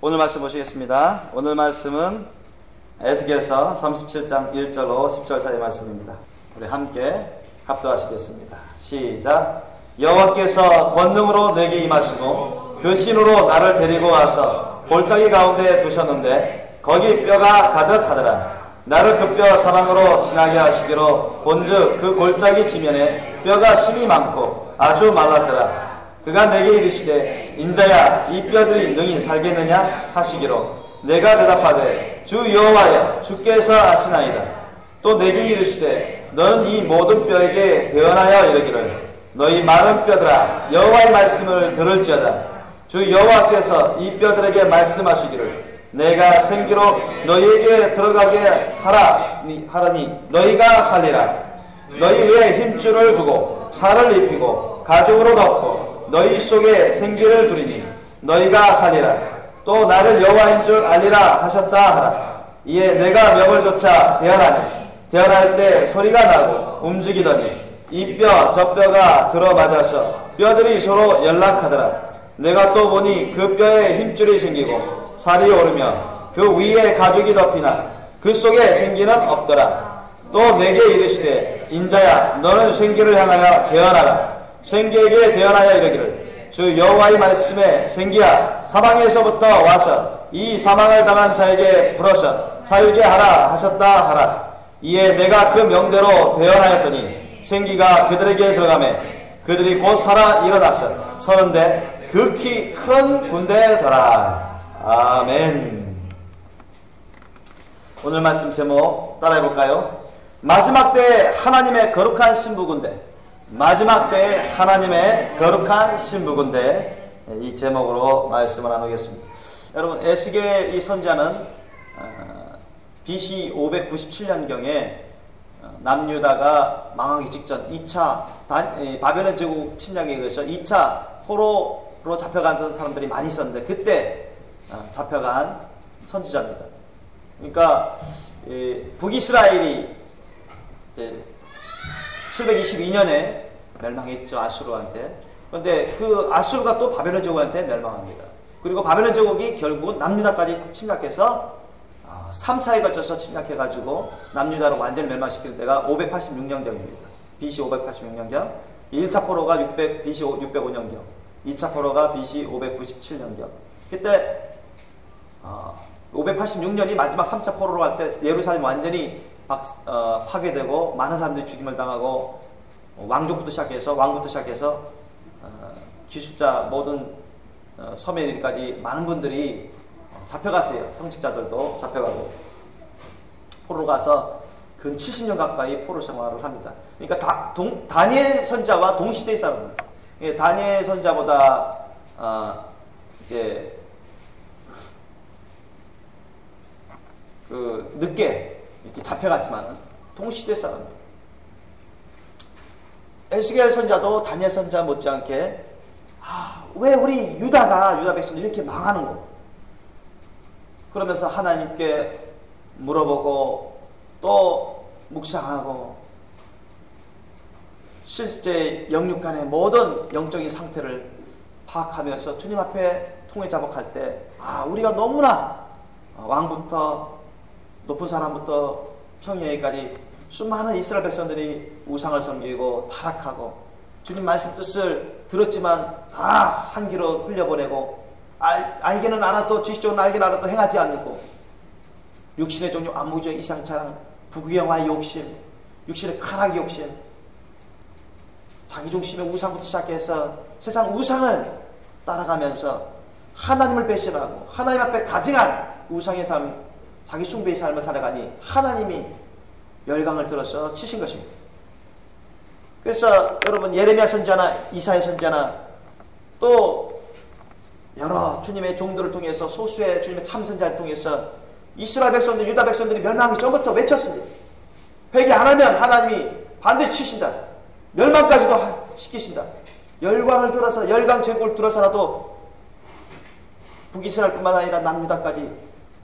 오늘 말씀 보시겠습니다. 오늘 말씀은 에스겔서 37장 1절로 10절 사이 말씀입니다. 우리 함께 합독하시겠습니다. 시작. 여호와께서 권능으로 내게 임하시고 그 신으로 나를 데리고 와서 골짜기 가운데 두셨는데 거기 뼈가 가득하더라. 나를 그 뼈 사방으로 지나게 하시기로 본즉 그 골짜기 지면에 뼈가 심이 많고 아주 말랐더라. 그가 내게 이르시되 인자야 이 뼈들이 능히 살겠느냐 하시기로 내가 대답하되 주 여호와여 주께서 아시나이다. 또 내게 이르시되 너는 이 모든 뼈에게 대언하여 이르기를 너희 마른 뼈들아 여호와의 말씀을 들을지어다. 주 여호와께서 이 뼈들에게 말씀하시기를 내가 생기로 너희에게 들어가게 하라니 너희가 살리라. 너희 위에 힘줄을 두고 살을 입히고 가죽으로 덮고 너희 속에 생기를 두리니 너희가 살리라. 또 나를 여호와인 줄 알리라 하셨다 하라. 이에 내가 명을 조차 대언하니 대언할 때 소리가 나고 움직이더니 이 뼈 저 뼈가 들어맞아서 뼈들이 서로 연락하더라. 내가 또 보니 그 뼈에 힘줄이 생기고 살이 오르며 그 위에 가죽이 덮이나 그 속에 생기는 없더라. 또 내게 이르시되 인자야 너는 생기를 향하여 대언하라. 생기에게 대언하여 이르기를 주 여호와의 말씀에 생기야 사방에서부터 와서 이 사망을 당한 자에게 불어서 살게 하라 하셨다 하라. 이에 내가 그 명대로 대언하였더니 생기가 그들에게 들어가매 그들이 곧 살아 일어나서 서는데 극히 큰 군대더라. 아멘. 오늘 말씀 제목 따라해볼까요? 마지막 때 하나님의 거룩한 신부군대. 마지막 때 하나님의 거룩한 신부군대. 이 제목으로 말씀을 나누겠습니다. 여러분 에스겔 이 선지자는 BC 597년경에 남유다가 망하기 직전 2차 바벨론 제국 침략에 의해서 2차 포로로 잡혀간 사람들이 많이 있었는데 그때 잡혀간 선지자입니다. 그러니까 북이스라엘이 이제 722년에 멸망했죠. 아수르한테. 그런데 그 아수르가 또 바벨론 제국한테 멸망합니다. 그리고 바벨론 제국이 결국은 남유다까지 침략해서 3차에 걸쳐서 침략해가지고 남유다를 완전히 멸망시킬 때가 586년경입니다. BC 586년경. 1차 포로가 BC 605년경. 2차 포로가 BC 597년경. 그때 586년이 마지막 3차 포로로 갈 때 예루살렘 완전히 파괴되고 많은 사람들이 죽임을 당하고 왕부터 시작해서 기술자 모든 서메리까지 많은 분들이 잡혀갔어요. 성직자들도 잡혀가고 포로로 가서 근 70년 가까이 포로 생활을 합니다. 그러니까 다니엘 선지자와 동시대의 사람입니다. 다니엘 선지자보다 이제 늦게 이렇게 잡혀갔지만 동시대 사람입니다. 에스겔 선지자도 다니엘 선지자 못지않게 왜 우리 유다 백성들이 이렇게 망하는 거? 그러면서 하나님께 물어보고 또 묵상하고 실제 영육간의 모든 영적인 상태를 파악하면서 주님 앞에 통회 자복할 때 우리가 너무나 왕부터 높은 사람부터 평야에까지 수많은 이스라엘 백성들이 우상을 섬기고 타락하고 주님 말씀 뜻을 들었지만 다 한 길로 흘려보내고 알게는 알아도 지식적으로 알게는 알아도 행하지 않고 육신의 종류 안목적 이상차랑 부귀영화의 욕심, 육신의 쾌락의 욕심, 자기중심의 우상부터 시작해서 세상 우상을 따라가면서 하나님을 배신하고 하나님 앞에 가증한 우상의 삶, 자기 숭배의 삶을 살아가니 하나님이 열강을 들어서 치신 것입니다. 그래서 여러분 예레미야 선지자나 이사야 선지자나 또 여러 주님의 종들을 통해서 소수의 주님의 참선자를 통해서 이스라엘 백성들, 유다 백성들이 멸망하기 전부터 외쳤습니다. 회개 안 하면 하나님이 반드시 치신다. 멸망까지도 시키신다. 열강을 들어서 열강 제국을 들어서라도 북이스라엘뿐만 아니라 남유다까지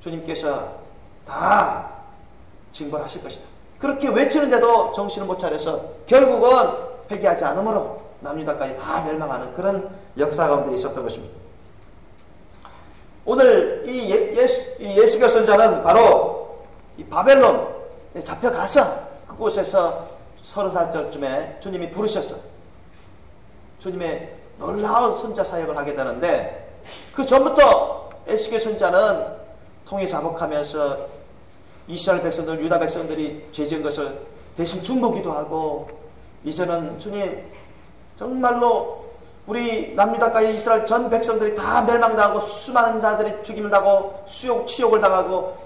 주님께서 다 징벌하실 것이다. 그렇게 외치는데도 정신을 못 차려서 결국은 회개하지 않으므로 남유다까지 다 멸망하는 그런 역사 가운데 있었던 것입니다. 오늘 이 에스겔 선자는 바로 이 바벨론에 잡혀가서 그곳에서 30살쯤에 주님이 부르셨어. 주님의 놀라운 선자 사역을 하게 되는데, 그 전부터 에스겔 선자는 통해 자복하면서 이스라엘 백성들, 유다 백성들이 죄 지은 것을 대신 중보기도 하고, 이제는 주님 정말로 우리 남유다까지 이스라엘 전 백성들이 다 멸망당하고 수많은 자들이 죽임을 당하고 치욕을 당하고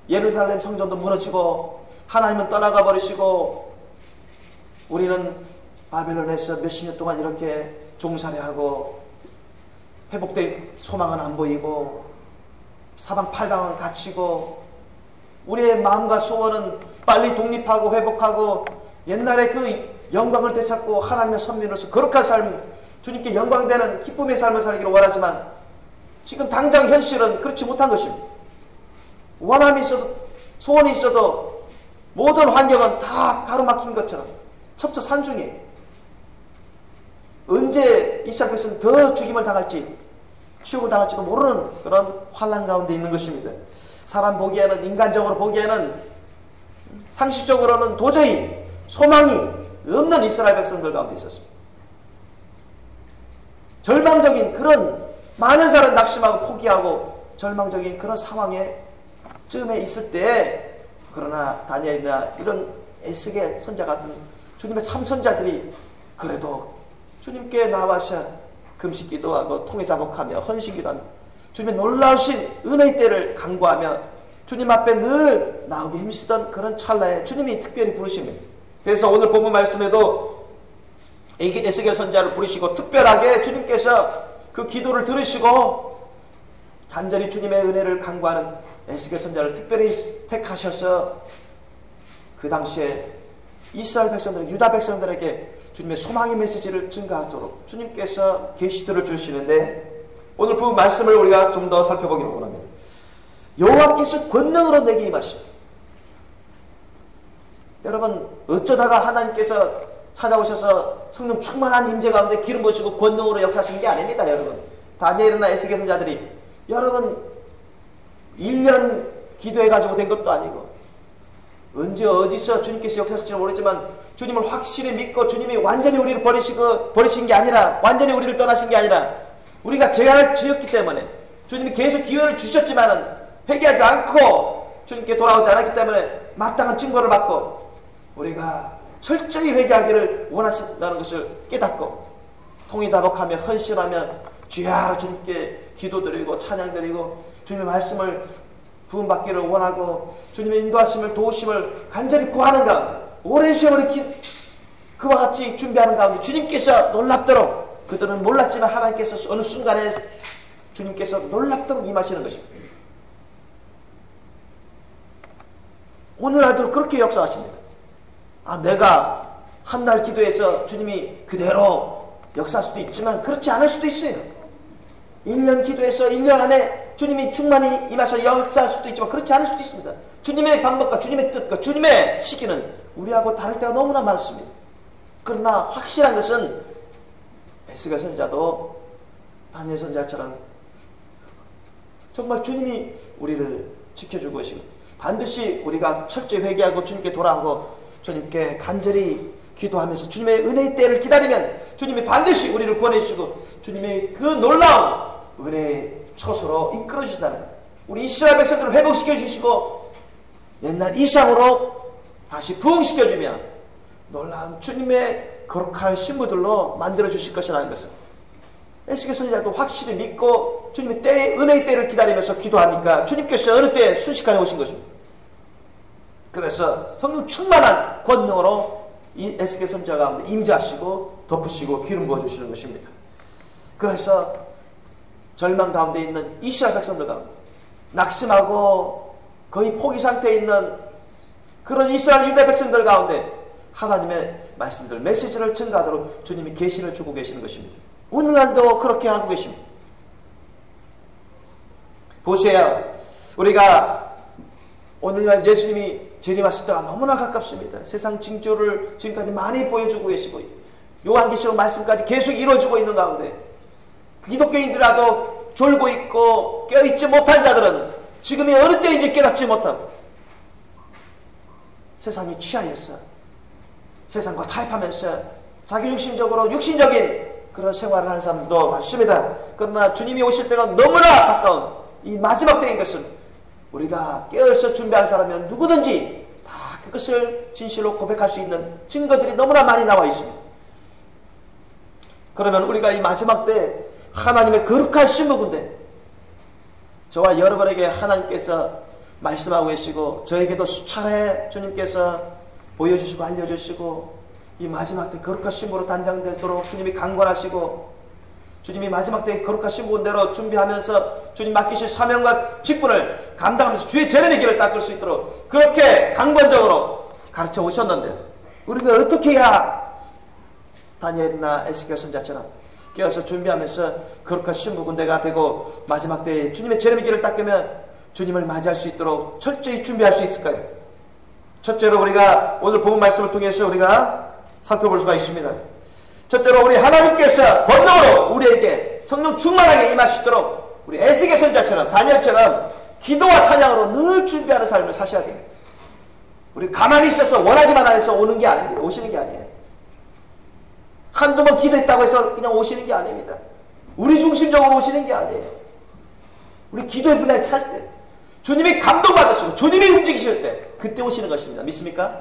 예루살렘 성전도 무너지고 하나님은 떠나가 버리시고 우리는 바벨론에서 몇십 년 동안 이렇게 종살이하고 회복된 소망은 안 보이고 사방팔방은 갇히고 우리의 마음과 소원은 빨리 독립하고 회복하고 옛날에 그 영광을 되찾고 하나님의 선민으로서 거룩한 삶, 주님께 영광되는 기쁨의 삶을 살기를 원하지만 지금 당장 현실은 그렇지 못한 것입니다. 원함이 있어도 소원이 있어도 모든 환경은 다 가로막힌 것처럼 첩첩산중에 언제 이스라엘 백성이 더 죽임을 당할지 치욕을 당할지도 모르는 그런 환난 가운데 있는 것입니다. 사람 보기에는, 인간적으로 보기에는, 상식적으로는 도저히 소망이 없는 이스라엘 백성들 가운데 있었습니다. 절망적인 그런, 많은 사람 낙심하고 포기하고 절망적인 그런 상황에 쯤에 있을 때, 그러나 다니엘이나 이런 에스겔 선자 같은 주님의 참선자들이 그래도 주님께 나와서 금식 기도하고 통해 자복하며 헌신 기도하며 주님의 놀라우신 은혜의 때를 간구하며 주님 앞에 늘 나오기 힘쓰던 그런 찰나에 주님이 특별히 부르십니다. 그래서 오늘 본문 말씀에도 에스겔 선자를 부르시고 특별하게 주님께서 그 기도를 들으시고 간절히 주님의 은혜를 간구하는 에스겔 선자를 특별히 택하셔서 그 당시에 이스라엘 백성들, 유다 백성들에게 주님의 소망의 메시지를 증가하도록 주님께서 계시들을 주시는데, 오늘 그 말씀을 우리가 좀 더 살펴보기를 원합니다. 여호와께서 권능으로 내게 임하시고, 여러분 어쩌다가 하나님께서 찾아오셔서 성령 충만한 임재 가운데 기름 부으시고 권능으로 역사하신 게 아닙니다. 여러분 다니엘이나 에스겔 선자들이 여러분 1년 기도해가지고 된 것도 아니고 언제 어디서 주님께서 역사하실지 모르지만 주님을 확실히 믿고 주님이 완전히 우리를 버리신 게 아니라, 완전히 우리를 떠나신 게 아니라 우리가 죄를 지었기 때문에 주님이 계속 기회를 주셨지만은 회개하지 않고 주님께 돌아오지 않았기 때문에 마땅한 징벌을 받고 우리가 철저히 회개하기를 원하신다는 것을 깨닫고 통해 자복하며 헌신하며 주야로 주님께 기도드리고 찬양드리고 주님의 말씀을 부음받기를 원하고 주님의 인도하심을 도우심을 간절히 구하는 가운데 오랜 시험을 그와 같이 준비하는 가운데 주님께서 놀랍도록, 그들은 몰랐지만 하나님께서 어느 순간에 주님께서 놀랍도록 임하시는 것입니다. 오늘날도 그렇게 역사하십니다. 내가 한 달 기도해서 주님이 그대로 역사할 수도 있지만 그렇지 않을 수도 있어요. 1년 기도해서 1년 안에 주님이 충만히 임하셔 역사할 수도 있지만 그렇지 않을 수도 있습니다. 주님의 방법과 주님의 뜻과 주님의 시기는 우리하고 다를 때가 너무나 많습니다. 그러나 확실한 것은 에스겔 선자도 다니엘 선자처럼 정말 주님이 우리를 지켜주고 계시고 반드시 우리가 철저히 회개하고 주님께 돌아오고 주님께 간절히 기도하면서 주님의 은혜의 때를 기다리면 주님이 반드시 우리를 구원해 주시고 주님의 그 놀라운 은혜의 처소로 이끌어 주신다는 것. 우리 이스라엘 백성들을 회복시켜 주시고 옛날 이상으로 다시 부흥시켜 주며 놀라운 주님의 거룩한 신부들로 만들어 주실 것이라는 것을 에스겔 선지자도 확실히 믿고 주님의 은혜의 때를 기다리면서 기도하니까 주님께서 어느 때 순식간에 오신 것입니다. 그래서 성령 충만한 권능으로 이 에스겔 선지자 가운데 임재하시고 덮으시고 기름 부어주시는 것입니다. 그래서 절망 가운데 있는 이스라엘 백성들 가운데 낙심하고 거의 포기 상태에 있는 그런 이스라엘 유대 백성들 가운데 하나님의 말씀들, 메시지를 증가하도록 주님이 계시를 주고 계시는 것입니다. 오늘날도 그렇게 하고 계십니다. 보세요. 우리가 오늘날 예수님이 재림하실 때가 너무나 가깝습니다. 세상 징조를 지금까지 많이 보여주고 계시고 요한계시록 말씀까지 계속 이루어지고 있는 가운데 기독교인들이라도 졸고 있고 깨어있지 못한 자들은 지금이 어느 때인지 깨닫지 못하고 세상에 취하였어. 세상과 타협하면서 자기중심적으로 육신적인 그런 생활을 하는 사람들도 많습니다. 그러나 주님이 오실 때가 너무나 가까운 이 마지막 때인 것은 우리가 깨어서 준비한 사람이면 누구든지 다 그것을 진실로 고백할 수 있는 증거들이 너무나 많이 나와 있습니다. 그러면 우리가 이 마지막 때 하나님의 거룩한 신부군데 저와 여러분에게 하나님께서 말씀하고 계시고 저에게도 수차례 주님께서 보여주시고 알려주시고 이 마지막 때 거룩한 신부로 단장되도록 주님이 강권하시고 주님이 마지막 때 거룩한 신부군대로 준비하면서 주님 맡기신 사명과 직분을 감당하면서 주의 재림의 길을 닦을 수 있도록 그렇게 강권적으로 가르쳐 오셨는데 우리가 어떻게 해야 다니엘이나 에스겔 선지자처럼 깨어서 준비하면서 거룩한 신부군대가 되고 마지막 때에 주님의 재림의 길을 닦으면 주님을 맞이할 수 있도록 철저히 준비할 수 있을까요? 첫째로 우리가 오늘 본 말씀을 통해서 우리가 살펴볼 수가 있습니다. 첫째로 우리 하나님께서 권능으로 우리에게 성령 충만하게 임하시도록 우리 에스겔 선지자처럼 다니엘처럼 기도와 찬양으로 늘 준비하는 삶을 사셔야 됩니다. 우리 가만히 있어서 원하기만 해서 오는 게 아닙니다. 오시는 게 아니에요. 한두 번 기도했다고 해서 그냥 오시는 게 아닙니다. 우리 중심적으로 오시는 게 아니에요. 우리 기도의 분량이 찰 때 주님이 감동받으시고 주님이 움직이실 때 그때 오시는 것입니다. 믿습니까?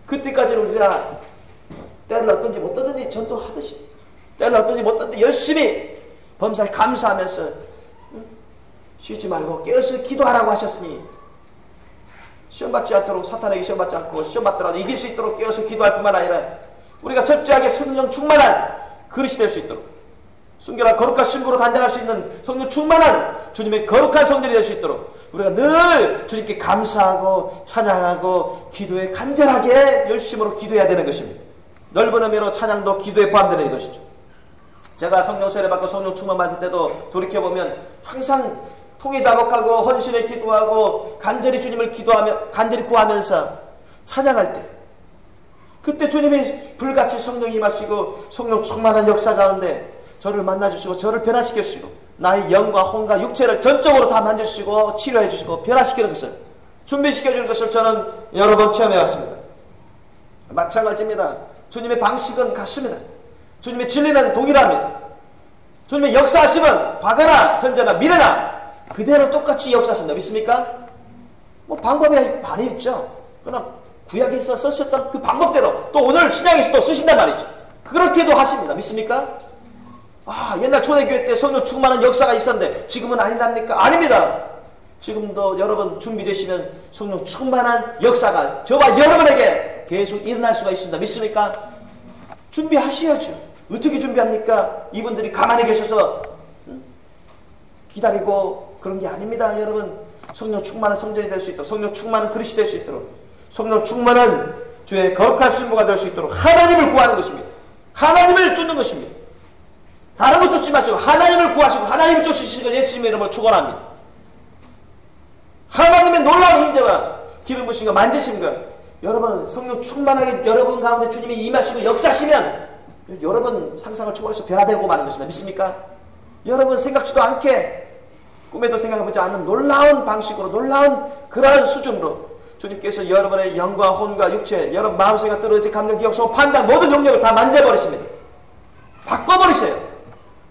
그때까지는 우리가 때를 어떤지 못 떠든지 전도하듯이 때를 어떤지 못 떠든지 열심히 범사에 감사하면서 쉬지 말고 깨어서 기도하라고 하셨으니 시험받지 않도록 사탄에게 시험받지 않고 시험받더라도 이길 수 있도록 깨어서 기도할 뿐만 아니라 우리가 철저하게 성령 충만한 그릇이 될 수 있도록 순결한 거룩한 신부로 단장할 수 있는 성령 충만한 주님의 거룩한 성전이 될 수 있도록 우리가 늘 주님께 감사하고 찬양하고 기도에 간절하게 열심으로 기도해야 되는 것입니다. 넓은 의미로 찬양도 기도에 포함되는 것이죠. 제가 성령 세례 받고 성령 충만 받을 때도 돌이켜보면 항상 통해 자복하고 헌신에 기도하고 간절히 주님을 간절히 구하면서 찬양할 때 그때 주님이 불같이 성령이 임하시고 성령 충만한 역사 가운데 저를 만나주시고 저를 변화시켜주시고 나의 영과 혼과 육체를 전적으로 다 만져주시고 치료해주시고 변화시키는 것을 준비시켜주는 것을 저는 여러 번 체험해왔습니다. 마찬가지입니다. 주님의 방식은 같습니다. 주님의 진리는 동일합니다. 주님의 역사하심은 과거나 현재나 미래나 그대로 똑같이 역사하십니다. 믿습니까? 뭐 방법이 많이 있죠. 그러나 구약에서 쓰셨던 그 방법대로 또 오늘 신약에서 또 쓰신단 말이죠. 그렇게도 하십니다. 믿습니까? 옛날 초대교회 때 성령 충만한 역사가 있었는데 지금은 아니랍니까? 아닙니다. 지금도 여러분 준비되시면 성령 충만한 역사가 저와 여러분에게 계속 일어날 수가 있습니다. 믿습니까? 준비하셔야죠. 어떻게 준비합니까? 이분들이 가만히 계셔서 기다리고 그런 게 아닙니다. 여러분 성령 충만한 성전이 될 수 있도록 성령 충만한 그릇이 될 수 있도록 성령 충만한 주의 거룩한 신부가 될 수 있도록 하나님을 구하는 것입니다. 하나님을 쫓는 것입니다. 다른 것 쫓지 마시고 하나님을 구하시고 하나님을 쫓으시는 예수님의 이름으로 축원합니다. 하나님의 놀라운 임재와 기름 부으심과 만드심과 여러분 성령 충만하게 여러분 가운데 주님이 임하시고 역사하시면 여러분 상상을 초월해서 변화되고 마는 것입니다. 믿습니까? 여러분 생각지도 않게 꿈에도 생각해보지 않는 놀라운 방식으로 놀라운 그러한 수준으로 주님께서 여러분의 영과 혼과 육체 여러분 마음 생각 떨어지 감정 기억 소원 판단 모든 영역을 다 만져버리십니다. 바꿔버리세요.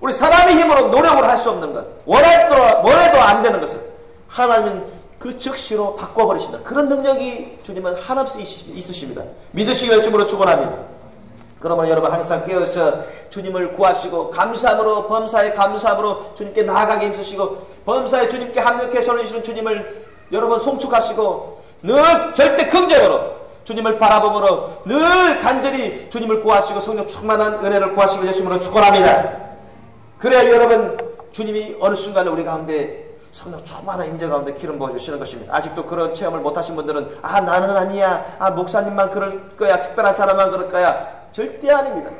우리 사람의 힘으로 노력을 할 수 없는 것 원해도 안 되는 것을 하나님은 그 즉시로 바꿔버리신다. 그런 능력이 주님은 한없이 있으십니다. 믿으시기 말씀으로 축원합니다. 그러면 여러분 항상 깨어서 주님을 구하시고 감사함으로 범사에 감사함으로 주님께 나아가게 힘쓰시고 범사에 주님께 합력해 선을 주님을 여러분 송축하시고 늘 절대 긍정으로 주님을 바라봄으로 늘 간절히 주님을 구하시고 성령 충만한 은혜를 구하시고 예수님으로 축원합니다. 그래야 여러분 주님이 어느 순간에 우리 가운데 성령 충만한 임재 가운데 기름 부어주시는 것입니다. 아직도 그런 체험을 못하신 분들은 나는 아니야, 목사님만 그럴 거야, 특별한 사람만 그럴 거야. 절대 아닙니다.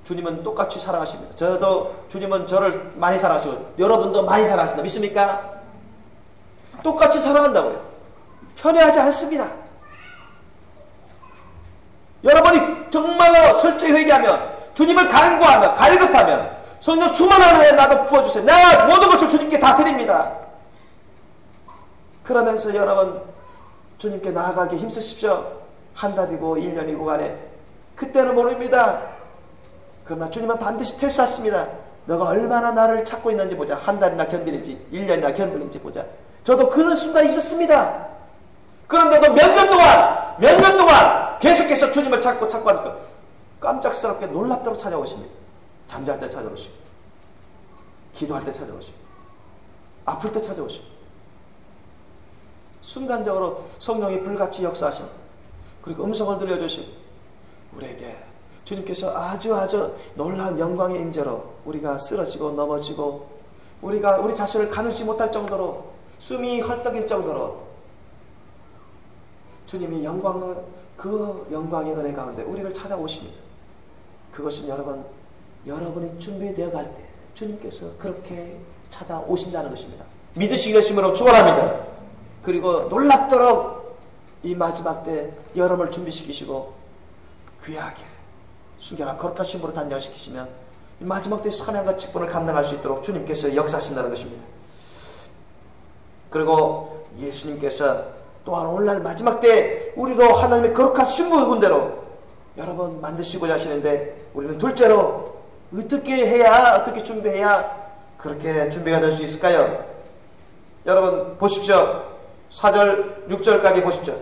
주님은 똑같이 사랑하십니다. 주님은 저를 많이 사랑하시고 여러분도 많이 사랑하신다. 믿습니까? 똑같이 사랑한다고요. 편애하지 않습니다. 여러분이 정말로 철저히 회개하며 주님을 간구하며 갈급하며 성령 충만한 은혜 나도 부어주세요. 내가 모든 것을 주님께 다 드립니다. 그러면서 여러분 주님께 나아가기 힘쓰십시오. 한 달이고 1년이고 간에 그때는 모릅니다. 그러나 주님은 반드시 테스트하십니다. 너가 얼마나 나를 찾고 있는지 보자. 한 달이나 견디는지 1년이나 견디는지 보자. 저도 그런 순간이 있었습니다. 그런데도 몇 년 동안 계속해서 주님을 찾고 하니까 깜짝스럽게 놀랍도록 찾아오십니다. 잠잘 때 찾아오십니다. 기도할 때 찾아오십니다. 아플 때 찾아오십니다. 순간적으로 성령이 불같이 역사하십니다. 그리고 음성을 들려주시고 우리에게 주님께서 아주 놀라운 영광의 임재로 우리가 쓰러지고 넘어지고 우리가 우리 자신을 가누지 못할 정도로 숨이 헐떡일 정도로 주님이 그 영광의 은혜 가운데 우리를 찾아오십니다. 그것은 여러분이 준비되어 갈 때 주님께서 그렇게 찾아오신다는 것입니다. 믿으시기 열심으로 축원합니다. 그리고 놀랍도록 이 마지막 때 여러분을 준비시키시고 귀하게 순결한 거룩한 신부로 단장시키시면 이 마지막 때 사명과 직분을 감당할 수 있도록 주님께서 역사하신다는 것입니다. 그리고 예수님께서 또한 오늘날 마지막 때 우리로 하나님의 거룩한 신부 군대로 여러분 만드시고자 하시는데 우리는 둘째로 어떻게 준비해야 그렇게 준비가 될 수 있을까요? 여러분 보십시오. 4절 6절까지 보십시오.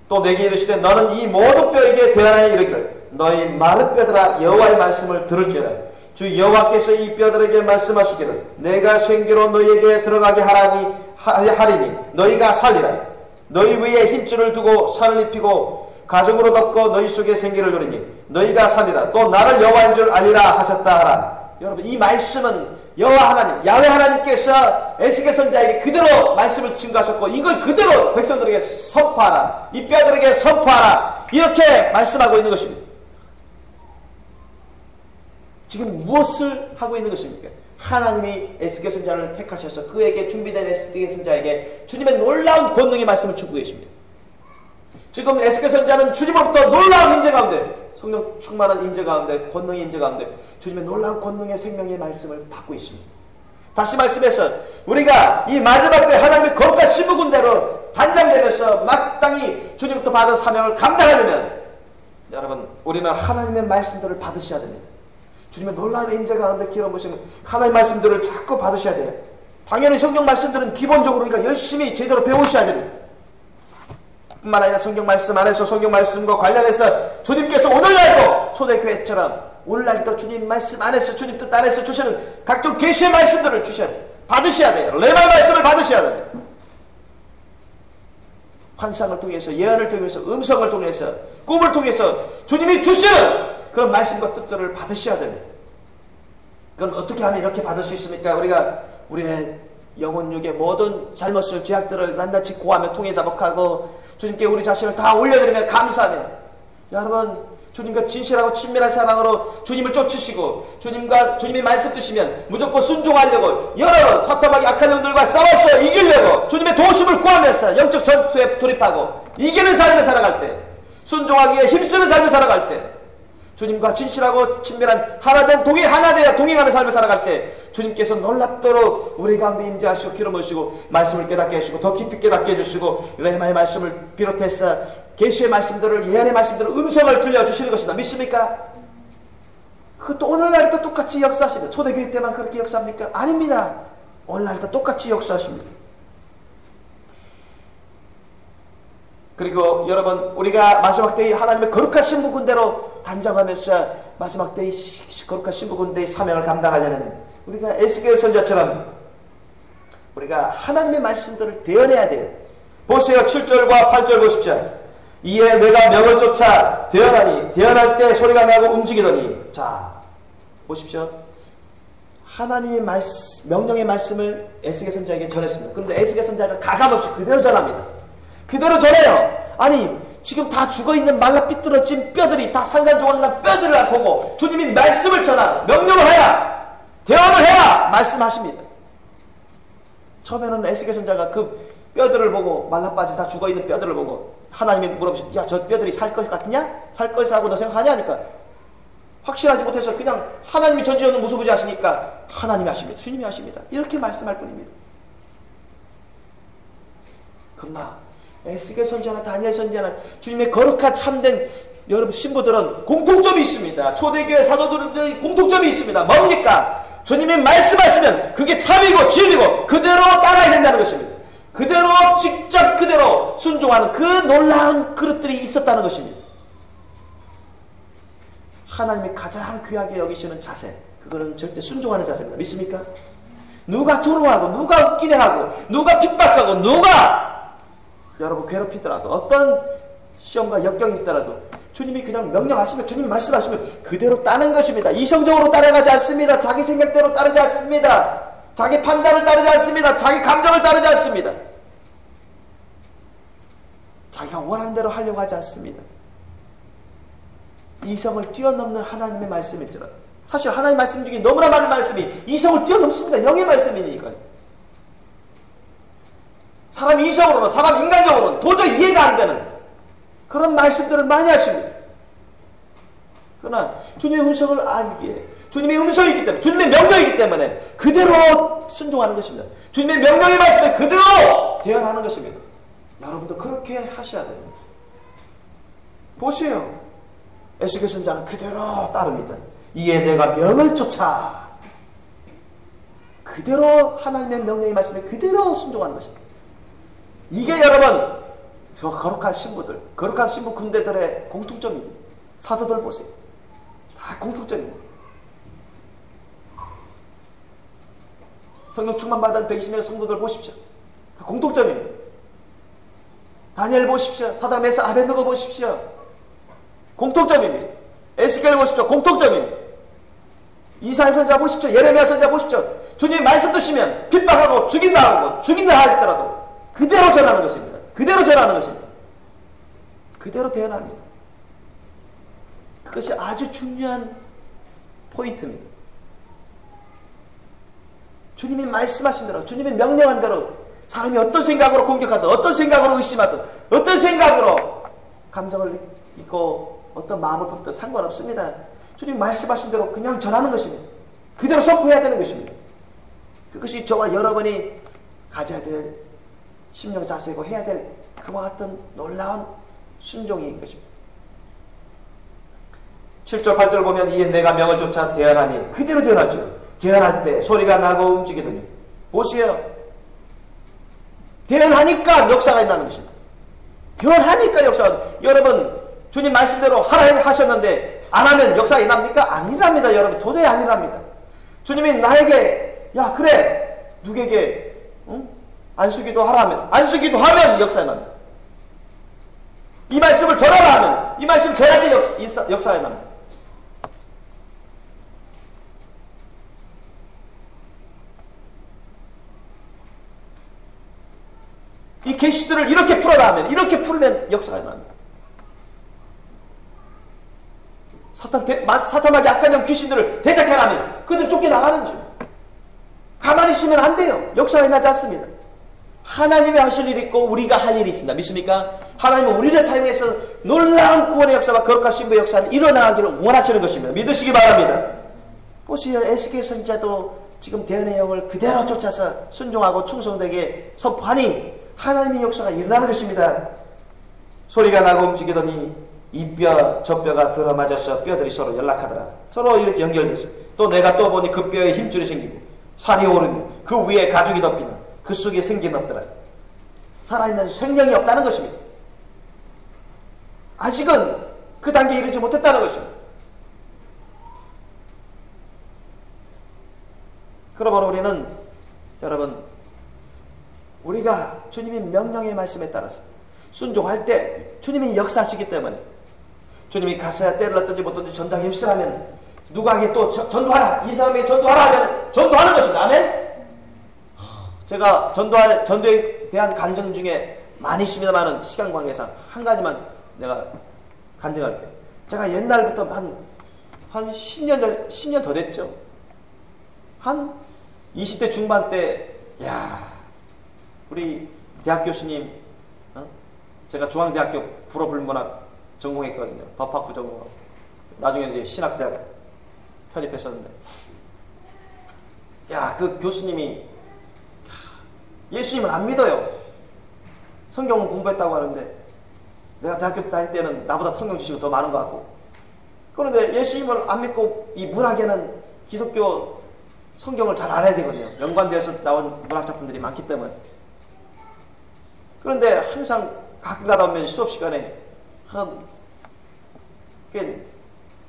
또 내게 이르시되 너는 이 모든 뼈에게 대언하여 이르기를 너희 마른 뼈들아 여호와의 말씀을 들을지어다. 주 여호와께서 이 뼈들에게 말씀하시기를 내가 생기로 너희에게 들어가게 하리니 너희가 살리라. 너희 위에 힘줄을 두고 살을 입히고 가죽으로 덮고 너희 속에 생기를 누리니 너희가 살리라. 또 나를 여호와인 줄 알리라 하셨다 하라. 여러분 이 말씀은 여호와 하나님 야훼 하나님께서 에스겔 선지자에게 그대로 말씀을 증거하셨고 이걸 그대로 백성들에게 선포하라. 이 뼈들에게 선포하라. 이렇게 말씀하고 있는 것입니다. 지금 무엇을 하고 있는 것입니까? 하나님이 에스겔 선지자를 택하셔서 그에게 준비된 에스겔 선지자에게 주님의 놀라운 권능의 말씀을 주고 계십니다. 지금 에스겔 선지자는 주님으로부터 놀라운 임재 가운데 성령 충만한 임재 가운데 권능의 임재 가운데 주님의 놀라운 권능의 생명의 말씀을 받고 있습니다. 다시 말씀해서 우리가 이 마지막 때 하나님의 거룩한 신부 군대로 단장되면서 마땅히 주님부터 받은 사명을 감당하려면 여러분 우리는 하나님의 말씀들을 받으셔야 됩니다. 주님의 놀라운 임재 가운데 기름 부으시면 하나님의 말씀들을 자꾸 받으셔야 돼요. 당연히 성경 말씀들은 기본적으로 우리가 열심히 제대로 배우셔야 됩니다. 뿐만 아니라 성경 말씀 안에서 성경 말씀과 관련해서 주님께서 오늘날도 초대교회처럼 오늘날도 주님 말씀 안에서 주님 뜻 안에서 주시는 각종 계시의 말씀들을 주셔야 돼요. 받으셔야 돼요. 레마 말씀을 받으셔야 돼요. 환상을 통해서 예언을 통해서 음성을 통해서 꿈을 통해서 주님이 주시는 그런 말씀과 뜻들을 받으셔야 됩니다. 그럼 어떻게 하면 이렇게 받을 수 있습니까? 우리가 우리의 영혼육의 모든 잘못을 죄악들을 낱낱이 고하며 통해 자복하고 주님께 우리 자신을 다 올려드리며 감사하며 여러분 주님과 진실하고 친밀한 사랑으로 주님을 쫓으시고 주님이 말씀 드시면 무조건 순종하려고 여러 사탄하기 악한 영들과 싸워서 이기려고 주님의 도우심을 구하면서 영적 전투에 돌입하고 이기는 삶을 살아갈 때 순종하기에 힘쓰는 삶을 살아갈 때 주님과 진실하고 친밀한 하나된 하나 되어 동행하는 삶을 살아갈 때 주님께서 놀랍도록 우리 가운데 임재하시고 기름 부으시고 말씀을 깨닫게 해주시고 더 깊이 깨닫게 해주시고 레마의 말씀을 비롯해서 계시의 말씀들을 예언의 말씀들을 음성을 들려주시는 것이다. 믿습니까? 그것도 오늘날도 똑같이 역사하십니다. 초대교회 때만 그렇게 역사합니까? 아닙니다. 오늘날도 똑같이 역사하십니다. 그리고 여러분 우리가 마지막 때의 하나님의 거룩한 신부 군대로 단장하면서 마지막 때의 거룩한 신부 군대의 사명을 감당하려면 우리가 에스겔 선지자처럼 우리가 하나님의 말씀들을 대언해야 돼요. 보세요. 7절과 8절 보십시오. 이에 내가 명을 쫓아 대언하니 대언할 때 소리가 나고 움직이더니 자 보십시오. 하나님의 명령의 말씀을 에스겔 선지자에게 전했습니다. 그런데 에스겔 선지자가 가감없이 그대로 전합니다. 그대로 전해요. 아니 지금 다 죽어있는 말라 삐뚤어진 뼈들이 다 산산조각난 뼈들을 보고 주님이 말씀을 전하 명령을 해라 대언을 해라 말씀하십니다. 처음에는 에스겔 선지자가 그 뼈들을 보고 말라 빠진 다 죽어있는 뼈들을 보고 하나님이 물어보시죠. 야 저 뼈들이 살 것 같냐? 살 것이라고 너 생각하냐? 하니까 확실하지 못해서 그냥 하나님이 전지전능 무소부지하시니까 하나님이 하십니다. 주님이 하십니다. 이렇게 말씀할 뿐입니다. 그러나 에스겔 선지자나 다니엘 선지자나 주님의 거룩한 참된 여러분 신부들은 공통점이 있습니다. 초대교회 사도들의 공통점이 있습니다. 뭡니까? 주님이 말씀하시면 그게 참이고 진리고 그대로 따라야 된다는 것입니다. 그대로 직접 그대로 순종하는 그 놀라운 그릇들이 있었다는 것입니다. 하나님이 가장 귀하게 여기시는 자세, 그거는 절대 순종하는 자세입니다. 믿습니까? 누가 조롱하고 누가 웃기네 하고 누가 핍박하고 누가 여러분 괴롭히더라도 어떤 시험과 역경이 있더라도 주님이 그냥 명령하시면 주님이 말씀하시면 그대로 따는 것입니다. 이성적으로 따라가지 않습니다. 자기 생각대로 따르지 않습니다. 자기 판단을 따르지 않습니다. 자기 감정을 따르지 않습니다. 자기가 원하는 대로 하려고 하지 않습니다. 이성을 뛰어넘는 하나님의 말씀일지라도 사실 하나님의 말씀 중에 너무나 많은 말씀이 이성을 뛰어넘습니다. 영의 말씀이니까요. 사람 이성으로는 사람 인간적으로는 도저히 이해가 안 되는 그런 말씀들을 많이 하십니다. 그러나 주님의 음성을 알기에 주님의 음성이기 때문에 주님의 명령이기 때문에 그대로 순종하는 것입니다. 주님의 명령의 말씀에 그대로 대언하는 것입니다. 여러분도 그렇게 하셔야 됩니다. 보세요. 에스겔 선지자는 그대로 따릅니다. 이에 내가 명을 쫓아 그대로 하나님의 명령의 말씀에 그대로 순종하는 것입니다. 이게 여러분 저 거룩한 신부들, 거룩한 신부 군대들의 공통점입니다. 사도들 보세요. 다 공통점입니다. 성령 충만받은 120명의 성도들 보십시오. 다 공통점입니다. 다니엘 보십시오. 사드락 메삭 아벤느고 보십시오. 공통점입니다. 에스겔 보십시오. 공통점입니다. 이사야 선지자 보십시오. 예레미야 선지자 보십시오. 주님이 말씀 드시면 핍박하고 죽인다 할지라도 그대로 전하는 것입니다. 그대로 전하는 것입니다. 그대로 대언합니다. 그것이 아주 중요한 포인트입니다. 주님이 말씀하신 대로 주님이 명령한 대로 사람이 어떤 생각으로 공격하든 어떤 생각으로 의심하든 어떤 생각으로 감정을 있고 어떤 마음을 품든 상관없습니다. 주님 말씀하신 대로 그냥 전하는 것입니다. 그대로 선포해야 되는 것입니다. 그것이 저와 여러분이 가져야 될 심령 자세이고 해야 될 그와 같은 놀라운 순종인 것입니다. 7절 8절 보면 이에 내가 명을 쫓아 대언하니 그대로 대언하죠. 대언할 때 소리가 나고 움직이더니 보세요. 대언하니까 역사가 일어나는 것입니다. 대언하니까 역사가 여러분 주님 말씀대로 하라 하셨는데 안 하면 역사가 일어납니까? 안 일어납니다. 여러분 도저히 안 일어납니다. 주님이 나에게 야 그래 누구에게 안수기도 하라 하면 역사가 일어납니다. 이 말씀을 전하라 하면 이 말씀 전할 때 역사가 일어납니다. 이 계시들을 이렇게 풀어라 하면 이렇게 풀면 역사가 일어납니다. 사탄에게 악한 영 귀신들을 대적하라면 그들 쫓겨나가는 것입니다. 가만히 있으면 안 돼요. 역사가 일어나지 않습니다. 하나님이 하실 일이 있고 우리가 할 일이 있습니다. 믿습니까? 하나님은 우리를 사용해서 놀라운 구원의 역사와 거룩한 신부의 역사는 일어나기를 원하시는 것입니다. 믿으시기 바랍니다. 보시오. 에스겔 선지자도 지금 대언의 영을 그대로 쫓아서 순종하고 충성되게 선포하니 하나님의 역사가 일어나는 것입니다. 소리가 나고 움직이더니 이 뼈 저 뼈가 들어맞아서 뼈들이 서로 연락하더라. 서로 이렇게 연결됐어요. 또 내가 또 보니 그 뼈에 힘줄이 생기고 살이 오르며 그 위에 가죽이 덮이나 그 속에 생기는 없더라. 살아있는 생명이 없다는 것입니다. 아직은 그 단계에 이르지 못했다는 것입니다. 그러므로 우리는 여러분 우리가 주님의 명령의 말씀에 따라서 순종할 때 주님이 역사하시기 때문에 주님이 가서야 때를 얻든지 못 얻든지 전당에 힘쓰라면 누구에게 또 전도하라 이 사람에게 전도하라 하면 전도하는 것입니다. 아멘. 제가 전도에 대한 간증 중에 많이 있습니다만은 시간 관계상 한 가지만 내가 간증할게요. 제가 옛날부터 한 10년 더 됐죠. 한 20대 중반 때 우리 대학 교수님 제가 중앙대학교 불어불문학 전공했거든요. 법학부 전공. 나중에 이제 신학대학 편입했었는데, 야, 그 교수님이 예수님을 안 믿어요. 성경은 공부했다고 하는데 내가 대학교 다닐 때는 나보다 성경 지식이 더 많은 것 같고, 그런데 예수님을 안 믿고 이 문학에는 기독교 성경을 잘 알아야 되거든요. 연관되어서 나온 문학 작품들이 많기 때문에. 그런데 항상 가끔 가다 보면 수업 시간에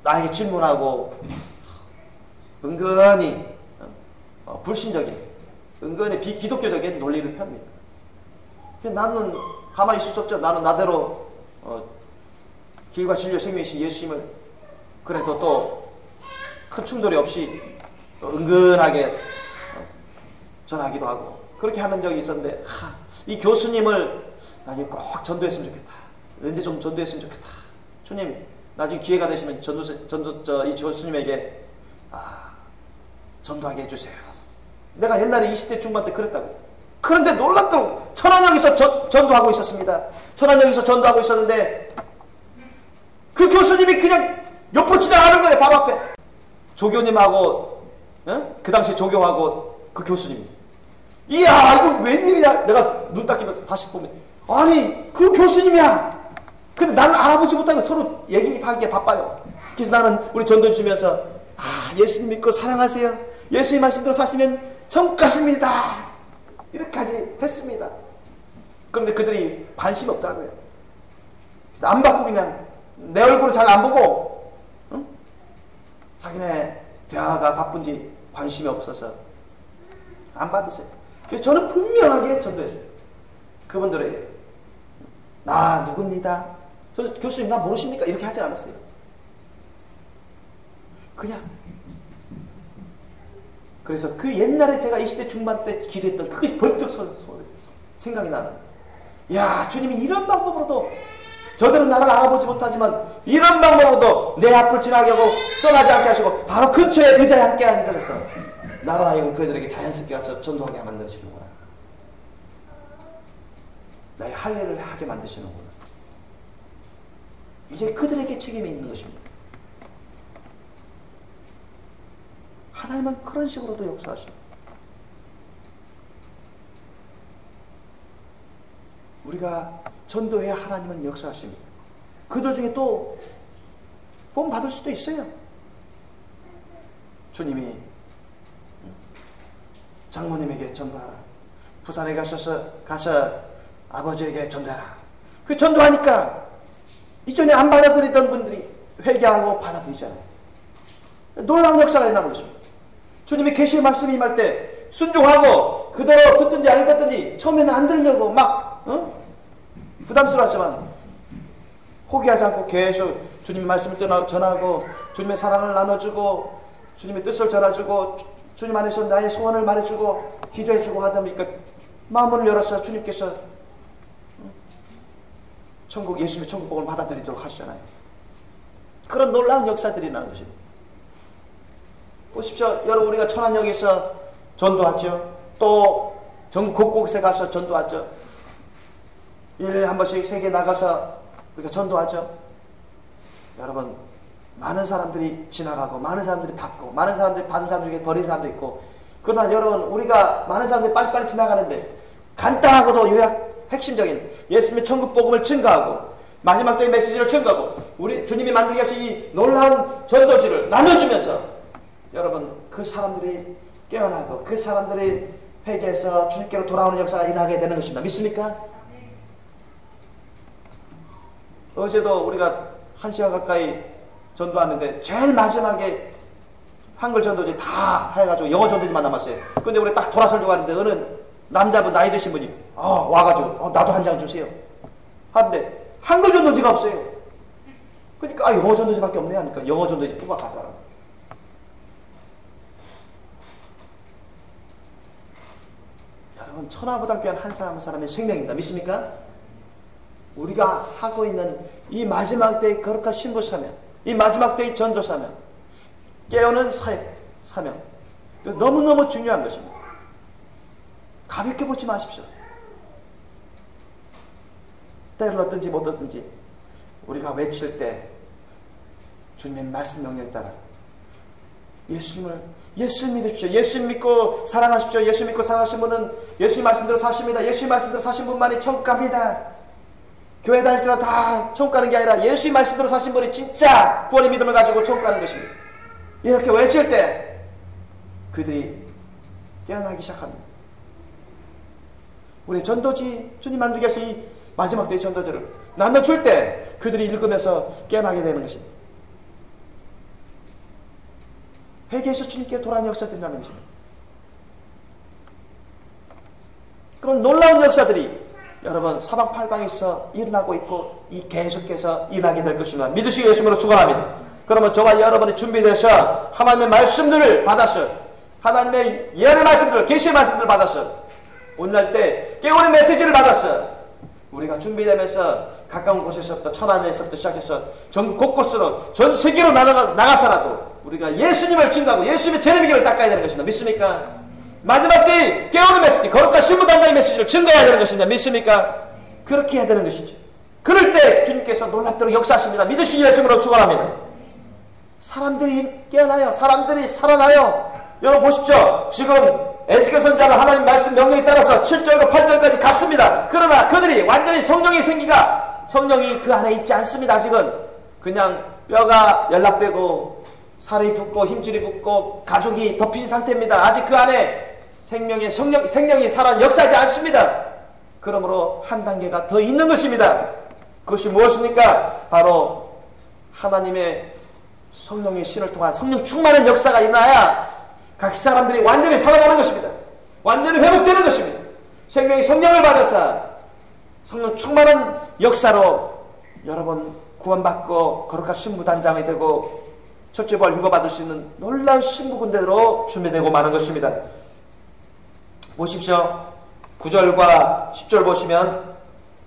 나에게 질문하고 은근히 불신적인, 은근히 비기독교적인 논리를 펴니다. 나는 가만히 있을 수 없죠. 나는 나대로 길과 진리와 생명이신 예수님을 그래도 또 큰 충돌이 없이 은근하게 전하기도 하고 그렇게 하는 적이 있었는데, 이 교수님을 나중에 꼭 전도했으면 좋겠다. 언제 좀 전도했으면 좋겠다. 주님, 나중에 기회가 되시면 이 교수님에게 전도하게 해주세요. 내가 옛날에 20대 중반 때 그랬다고. 그런데 놀랍도록 천안역에서 전도하고 있었습니다. 천안역에서 전도하고 있었는데 그 교수님이 그냥 옆으로 지나가는 거예요. 바로 앞에. 조교님하고 그 당시 조교하고 그 교수님. 이야, 이거 웬일이야. 내가 눈 딱 끼면서 다시 보면, 아니 그 교수님이야. 근데 나를 알아보지 못하고 서로 얘기하기에 바빠요. 그래서 나는 우리 전도 주면서 예수님 믿고 사랑하세요. 예수님 말씀대로 사시면 천국 가십니다. 이렇게까지 했습니다. 그런데 그들이 관심이 없더라고요. 안 받고 그냥 내 얼굴을 잘 안 보고 자기네 대화가 바쁜지 관심이 없어서 안 받으세요. 그래서 저는 분명하게 전도했어요. 그분들에게 나 누굽니다. 교수님 나 모르십니까? 이렇게 하지 않았어요. 그냥. 그래서 그 옛날에 제가 20대 중반 때 기도했던 그것이 벌떡 생각이 나는. 야, 주님이 이런 방법으로도 저들은 나를 알아보지 못하지만 이런 방법으로도 내 앞을 지나게 하고 떠나지 않게 하시고 바로 근처에 의자에 함께 앉아서 나로 하여금 그들에게 자연스럽게 가서 전도하게 만드시는구나. 나의 할례를 하게 만드시는구나. 이제 그들에게 책임이 있는 것입니다. 하나님은 그런 식으로도 역사하십니다. 우리가 전도해야 하나님은 역사하십니다. 그들 중에 또 본 받을 수도 있어요. 주님이 장모님에게 전도하라. 부산에 가서 아버지에게 전도하라. 그 전도하니까 이전에 안 받아들이던 분들이 회개하고 받아들이잖아요. 놀라운 역사가 일어나는 것입니다. 주님이 계시의 말씀이 임할 때 순종하고 그대로 듣든지 안 듣든지 처음에는 안 들으려고 막 부담스러웠지만 포기하지 않고 계속 주님의 말씀을 전하고 주님의 사랑을 나눠주고 주님의 뜻을 전해주고 주님 안에서 나의 소원을 말해주고 기도해주고 하다 보니까 마음을 열어서 주님께서 예수님의 천국복을 받아들이도록 하시잖아요. 그런 놀라운 역사들이 나는 것입니다. 보십시오. 여러분, 우리가 천안역에서 전도하죠. 또 전국 곳곳에 가서 전도하죠. 1년에 한 번씩 세계에 나가서 우리가 전도하죠. 여러분, 많은 사람들이 지나가고 많은 사람들이 받고 많은 사람들이 받은 사람 중에 버린 사람도 있고, 그러나 여러분, 우리가 많은 사람들이 빨리빨리 지나가는데 간단하고도 요약 핵심적인 예수님의 천국 복음을 증거하고 마지막 때의 메시지를 증거하고 우리 주님이 만들게 하신 이 놀라운 전도지를 나눠주면서 여러분, 그 사람들이 깨어나고 그 사람들이 회개해서 주님께로 돌아오는 역사가 일어나게 되는 것입니다. 믿습니까? 어제도 우리가 1시간 가까이 전도하는데 제일 마지막에 한글 전도지 다 해가지고 영어 전도지만 남았어요. 근데 우리 딱 돌아서려고 하는데 어느 남자분, 나이 드신 분이 와가지고 나도 한 장 주세요 하는데 한글 전도지가 없어요. 그러니까 영어 전도지밖에 없네 하니까 영어 전도지 뽑아 가져라. 여러분, 천하보다 귀한 한 사람 한 사람의 생명입니다. 믿습니까? 우리가 하고 있는 이 마지막 때의 거룩한 신부 사명, 이 마지막 때의 전도 사명, 깨우는 사명, 너무너무 중요한 것입니다. 가볍게 보지 마십시오. 때를 얻든지 못 얻든지 우리가 외칠 때 주님의 말씀 명령에 따라 예수 믿으십시오. 예수 믿고 사랑하십시오. 예수 믿고 사랑하신 분은 예수님 말씀대로 사십니다. 예수님 말씀대로 사신 분만이 천국 갑니다. 교회 다닐 때는 다 천국 가는 게 아니라 예수님 말씀대로 사신 분이 진짜 구원의 믿음을 가지고 천국 가는 것입니다. 이렇게 외칠 때 그들이 깨어나기 시작합니다. 우리 전도지 주님 만들기에서 이 마지막 때의 전도지를 나눠줄 때 그들이 읽으면서 깨어나게 되는 것입니다. 회개에서 주님께 돌아오는 역사들이라는 것입니다. 그런 놀라운 역사들이 여러분 사방팔방에서 일어나고 있고 계속해서 일어나게 될 것입니다. 믿으시고 예수님으로 축원합니다. 그러면 저와 여러분이 준비돼서 하나님의 말씀들을 받아서 하나님의 예언의 말씀들, 계시의 말씀들을 받아서 오늘날 때 깨우는 메시지를 받아서 우리가 준비되면서 가까운 곳에서부터 천안에서부터 시작해서 전국 곳곳으로 전 세계로 나가서라도 우리가 예수님을 증거하고 예수님의 재림의길을 닦아야 되는 것입니다. 믿습니까? 마지막 때에 깨우는 메시지, 거룩한 신부단장의 메시지를 증거해야 되는 것입니다. 믿습니까? 그렇게 해야 되는 것이죠. 그럴 때 주님께서 놀랍도록 역사하십니다. 믿으시기 예수님으로 축원합니다. 사람들이 깨어나요. 사람들이 살아나요. 여러분 보십시오. 지금 에스겔 선지자는 하나님 말씀 명령에 따라서 7절과 8절까지 갔습니다. 그러나 그들이 완전히 성령이 그 안에 있지 않습니다. 아직은 그냥 뼈가 연락되고 살이 붙고 힘줄이 붙고 가죽이 덮인 상태입니다. 아직 그 안에 생명이 살아 역사하지 않습니다. 그러므로 한 단계가 더 있는 것입니다. 그것이 무엇입니까? 바로 하나님의 성령의 신을 통한 성령 충만한 역사가 일어나야 각 사람들이 완전히 살아나는 것입니다. 완전히 회복되는 것입니다. 생명이 성령을 받아서 성령 충만한 역사로 여러분 구원받고 거룩한 신부단장이 되고 첫째 부활 휴가 받을 수 있는 놀라운 신부군대로 준비되고 마는 것입니다. 보십시오. 9절과 10절 보시면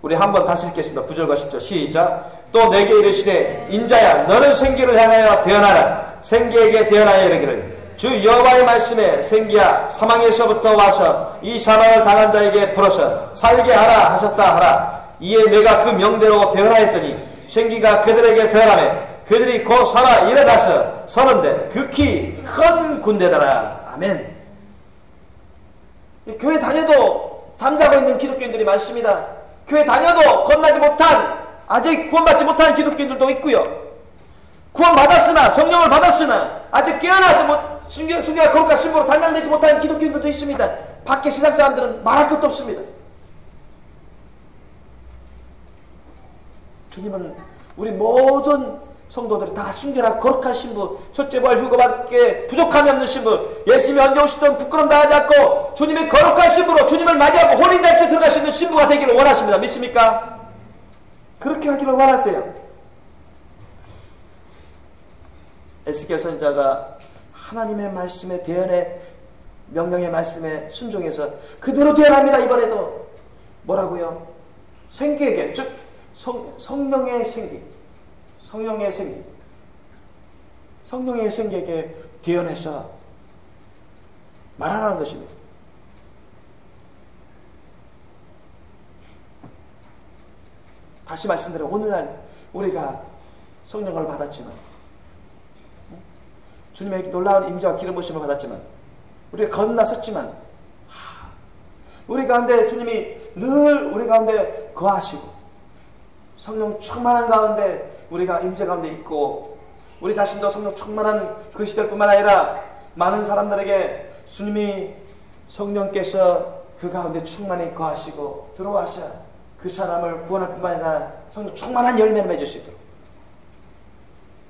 우리 한번 다시 읽겠습니다. 9절과 10절 시작. 또 내게 이르시되 인자야 너는 생기를 향하여 대언하라. 생기에게 대언하여 이르기를 주 여호와의 말씀에 생기야 사망에서부터 와서 이 사망을 당한 자에게 불어서 살게 하라 하셨다 하라. 이에 내가 그 명대로 대언하였더니 생기가 그들에게 들어가매 그들이 곧 살아 일어나서 서는데 극히 큰 군대더라. 아멘. 교회 다녀도 잠자고 있는 기독교인들이 많습니다. 교회 다녀도 건너지 못한 아직 구원받지 못한 기독교인들도 있고요. 구원받았으나 성령을 받았으나 아직 깨어나서 순결한 거룩한 신부로 단장되지 못한 기독교인들도 있습니다. 밖에 세상 사람들은 말할 것도 없습니다. 주님은 우리 모든 성도들이 다 순결한 거룩한 신부, 첫째 부활 휴거받게 부족함이 없는 신부, 예수님이 언제 오시든 부끄럼 당하지 않고 주님의 거룩한 신부로 주님을 맞이하고 혼인잔치에 들어갈 수 있는 신부가 되기를 원하십니다. 믿습니까? 그렇게 하기를 원하세요. 에스겔 선지자가 하나님의 말씀에 대언의 명령의 말씀에 순종해서 그대로 대언합니다. 이번에도 뭐라고요? 생기에게, 즉 성령의 생기, 성령의 생기에게 대언해서 말하라는 것입니다. 다시 말씀드려 오늘날 우리가 성령을 받았지만 주님의 놀라운 임재와 기름 부으심을 받았지만 우리가 건너섰지만 우리 가운데 주님이 늘 우리 가운데 거하시고 성령 충만한 가운데 우리가 임재 가운데 있고 우리 자신도 성령 충만한 그리스도일 뿐만 아니라 많은 사람들에게 주님이 성령께서 그 가운데 충만히 거하시고 들어와서 그 사람을 구원할 뿐만 아니라 성령 충만한 열매를 맺을 수 있도록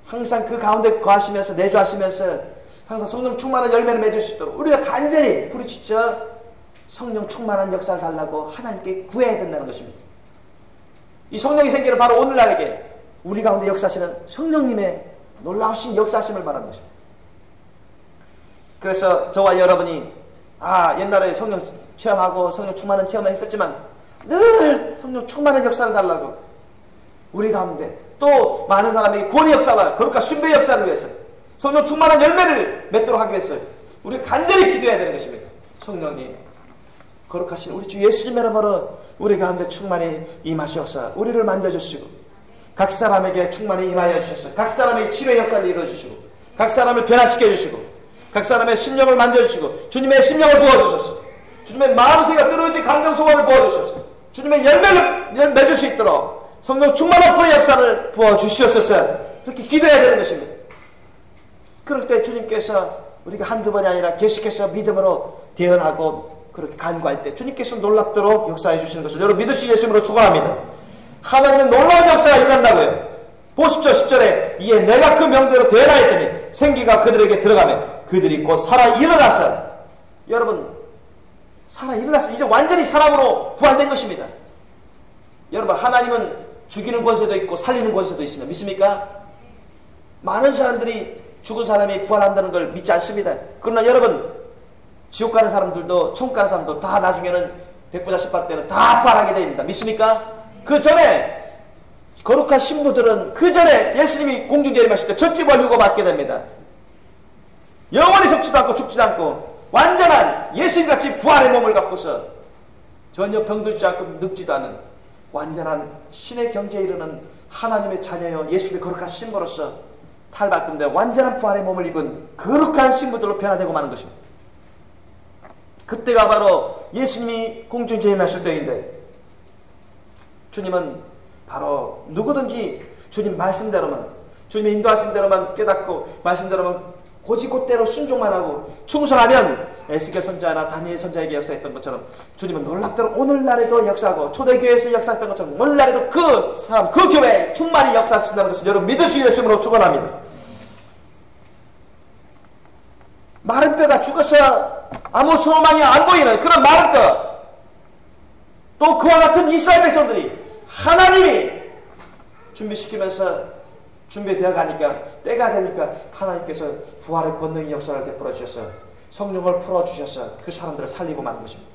항상 그 가운데 거하시면서 내주하시면서 항상 성령 충만한 열매를 맺을 수 있도록 우리가 간절히 부르짖어 성령 충만한 역사를 달라고 하나님께 구해야 된다는 것입니다. 이 성령의 생기는 바로 오늘날에게 우리 가운데 역사하시는 성령님의 놀라우신 역사하심을 말하는 것입니다. 그래서 저와 여러분이 옛날에 성령 체험하고 성령 충만한 체험을 했었지만 늘 성령 충만한 역사를 달라고 우리 가운데 또 많은 사람에게 구원의 역사와 거룩한 숭배의 역사를 위해서 성령 충만한 열매를 맺도록 하기 위해서 우리 간절히 기도해야 되는 것입니다. 성령님 거룩하신 우리 주 예수님의 이름으로 우리 가운데 충만히 임하셔서 우리를 만져주시고 각 사람에게 충만히 임하여 주셔서 각 사람에게 치료의 역사를 이루어주시고 각 사람을 변화시켜 주시고 각 사람의 심령을 만져주시고 주님의 심령을 부어주소서. 주님의 마음새가 끊어진 감정 소원을 부어주소서. 주님의 열매를 맺을 수 있도록 성령 충만한 불의 역사를 부어주시옵소서. 그렇게 기도해야 되는 것입니다. 그럴 때 주님께서 우리가 한두 번이 아니라 계속해서 믿음으로 대언하고 그렇게 간구할 때 주님께서 놀랍도록 역사해 주시는 것을 여러분 믿으시기 예수님으로 축원합니다. 하나님은 놀라운 역사가 일어난다고요. 보십시오. 10절에 이에 내가 그 명대로 대언하였더니 생기가 그들에게 들어가며 그들이 곧 살아 일어나서, 여러분 살아 일어났으면 이제 완전히 사람으로 부활된 것입니다. 여러분 하나님은 죽이는 권세도 있고 살리는 권세도 있습니다. 믿습니까? 많은 사람들이 죽은 사람이 부활한다는 걸 믿지 않습니다. 그러나 여러분 지옥 가는 사람들도 천국 가는 사람도 다 나중에는 백보자 10박 때는 다 부활하게 됩니다. 믿습니까? 그 전에 거룩한 신부들은 그 전에 예수님이 공중재림하실 때 첫째 부활 유고 받게 됩니다. 영원히 썩지도 않고 죽지도 않고 완전한 예수님같이 부활의 몸을 갖고서 전혀 병들지 않고 늙지도 않은 완전한 신의 경지에 이르는 하나님의 자녀여 예수님의 거룩한 신부로서 탈바꿈된 완전한 부활의 몸을 입은 거룩한 신부들로 변화되고 마는 것입니다. 그때가 바로 예수님이 공중재림하실 때인데, 주님은 바로 누구든지 주님 말씀대로만, 주님의 인도하신 대로만 깨닫고 말씀대로만 고지곧대로 순종만 하고 충성하면 에스겔 선자나 다니엘 선자에게 역사했던 것처럼 주님은 놀랍도록 오늘날에도 역사하고 초대교회에서 역사했던 것처럼 오늘날에도 그 사람, 그 교회에 충만히 역사하신다는 것을 여러분 믿으시기 예수님으로 축원합니다. 마른 뼈가 죽어서 아무 소망이 안 보이는 그런 마른 뼈, 또 그와 같은 이스라엘 백성들이 하나님이 준비시키면서 준비되어 가니까 때가 되니까 하나님께서 부활의 권능의 역사를 베풀어 주셔서 성령을 풀어주셔서 그 사람들을 살리고 마는 것입니다.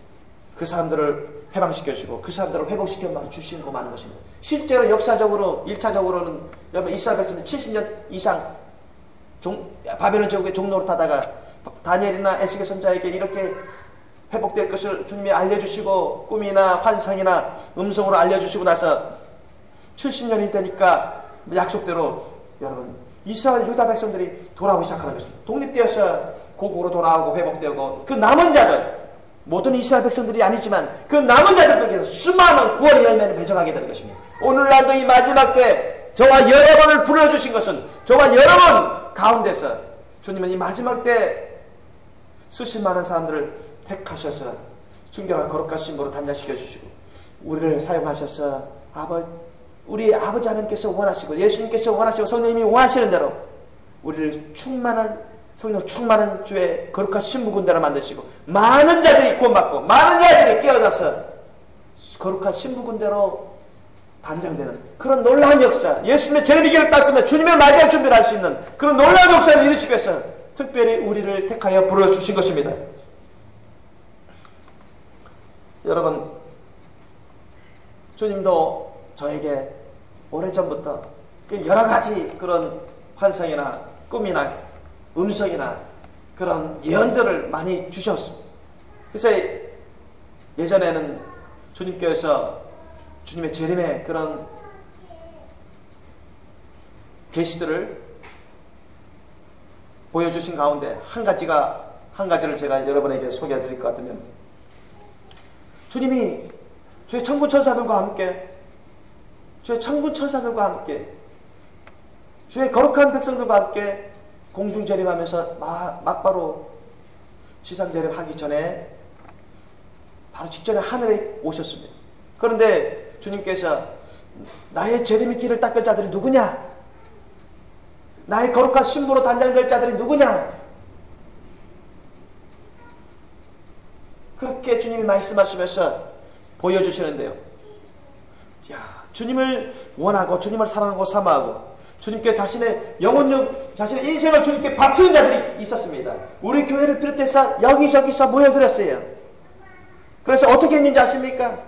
그 사람들을 해방시켜 주시고 그 사람들을 회복시켜 주시고 마는 것입니다. 실제로 역사적으로 1차적으로는 여러분 이스라엘 백성들이 70년 이상 바벨론 제국의 종노릇 하다가 다니엘이나 에스겔 선자에게 이렇게 회복될 것을 주님이 알려주시고 꿈이나 환상이나 음성으로 알려주시고 나서 70년이 되니까 약속대로 여러분 이스라엘 유다 백성들이 돌아오기 시작하는 것입니다. 독립되어서 고국으로 돌아오고 회복되고 그 남은 자들, 모든 이스라엘 백성들이 아니지만 그 남은 자들에게서 수많은 구원의 열매를 맺어가게 되는 것입니다. 오늘날도 이 마지막 때 저와 여러분을 불러주신 것은 저와 여러분 가운데서 주님은 이 마지막 때 수십 많은 사람들을 택하셔서 순결한 거룩한 신부로 단장시켜 주시고 우리를 사용하셔서 우리 아버지 하나님께서 원하시고 예수님께서 원하시고 성령님이 원하시는 대로 우리를 성령 충만한 주의 거룩한 신부 군대로 만드시고 많은 자들이 구원받고 많은 자들이 깨어나서 거룩한 신부 군대로 단장되는 그런 놀라운 역사, 예수님의 재림이기를 닦으며 주님을 맞이할 준비를 할 수 있는 그런 놀라운 역사를 이루시기 위해서 특별히 우리를 택하여 부르주신 것입니다. 여러분, 주님도 저에게 오래전부터 여러 가지 그런 환상이나 꿈이나 음성이나 그런 예언들을 많이 주셨습니다. 그래서 예전에는 주님께서 주님의 재림의 그런 계시들을 보여주신 가운데 한 가지를 제가 여러분에게 소개해 드릴 것 같으면, 주님이 주의 천군 천사들과 함께 주의 거룩한 백성들과 함께 공중 재림하면서 막바로 지상 재림하기 전에 바로 직전에 하늘에 오셨습니다. 그런데 주님께서 나의 재림의 길을 닦을 자들이 누구냐? 나의 거룩한 신부로 단장될 자들이 누구냐? 그렇게 주님이 말씀하시면서 보여주시는데요. 주님을 원하고 주님을 사랑하고 사모하고 주님께 자신의 영혼력, 자신의 인생을 주님께 바치는 자들이 있었습니다. 우리 교회를 비롯해서 여기저기서 모여들었어요. 그래서 어떻게 했는지 아십니까?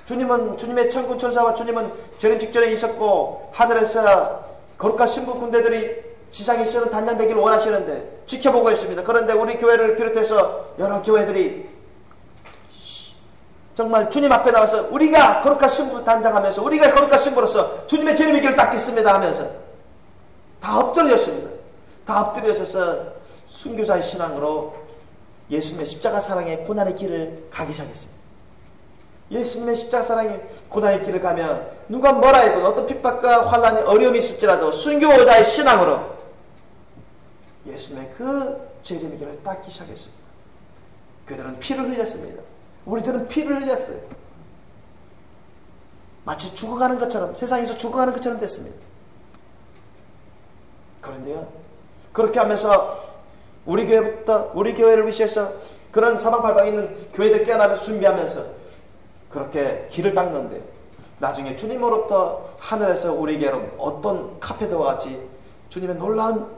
주님의 천군 천사와 주님은 재림 직전에 있었고 하늘에서 거룩한 신부 군대들이 지상에 있으는 단장되기를 원하시는데 지켜보고 있습니다. 그런데 우리 교회를 비롯해서 여러 교회들이 정말 주님 앞에 나와서 우리가 거룩한 신부 단장하면서 우리가 거룩한 신부로서 주님의 재림의 길을 닦겠습니다 하면서 다 엎드렸습니다. 다 엎드려져서 순교자의 신앙으로 예수님의 십자가 사랑의 고난의 길을 가기 시작했습니다. 예수님의 십자가 사랑의 고난의 길을 가면 누가 뭐라 해도 어떤 핍박과 환난이 어려움이 있을지라도 순교자의 신앙으로 예수님의 그 재림의 길을 닦기 시작했습니다. 그들은 피를 흘렸습니다. 우리들은 피를 흘렸어요. 마치 죽어가는 것처럼, 세상에서 죽어가는 것처럼 됐습니다. 그런데요, 그렇게 하면서 우리 교회부터, 우리 교회를 위시해서 그런 사방팔방에 있는 교회들 깨어나면서 준비하면서 그렇게 길을 닦는데, 나중에 주님으로부터 하늘에서 우리에게로 어떤 카페드와 같이 주님의 놀라운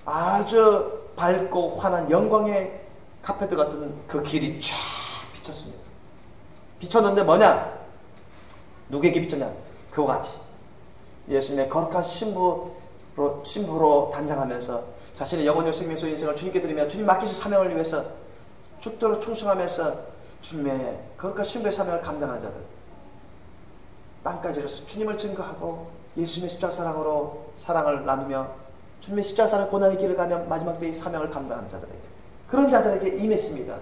아주 밝고 환한 영광의 카페드 같은 그 길이 쫙 비쳤습니다. 비쳤는데 뭐냐? 누구에게 비쳤냐? 그와 같이 예수님의 거룩한 신부로 단장하면서 자신의 영혼적 생명소 인생을 주님께 드리며 주님 맡기신 사명을 위해서 죽도록 충성하면서 주님의 거룩한 신부의 사명을 감당하는 자들, 땅까지 이르러서 주님을 증거하고 예수님의 십자가 사랑으로 사랑을 나누며 주님의 십자가 사랑 고난의 길을 가며 마지막 때의 사명을 감당하는 자들에게, 그런 자들에게 임했습니다.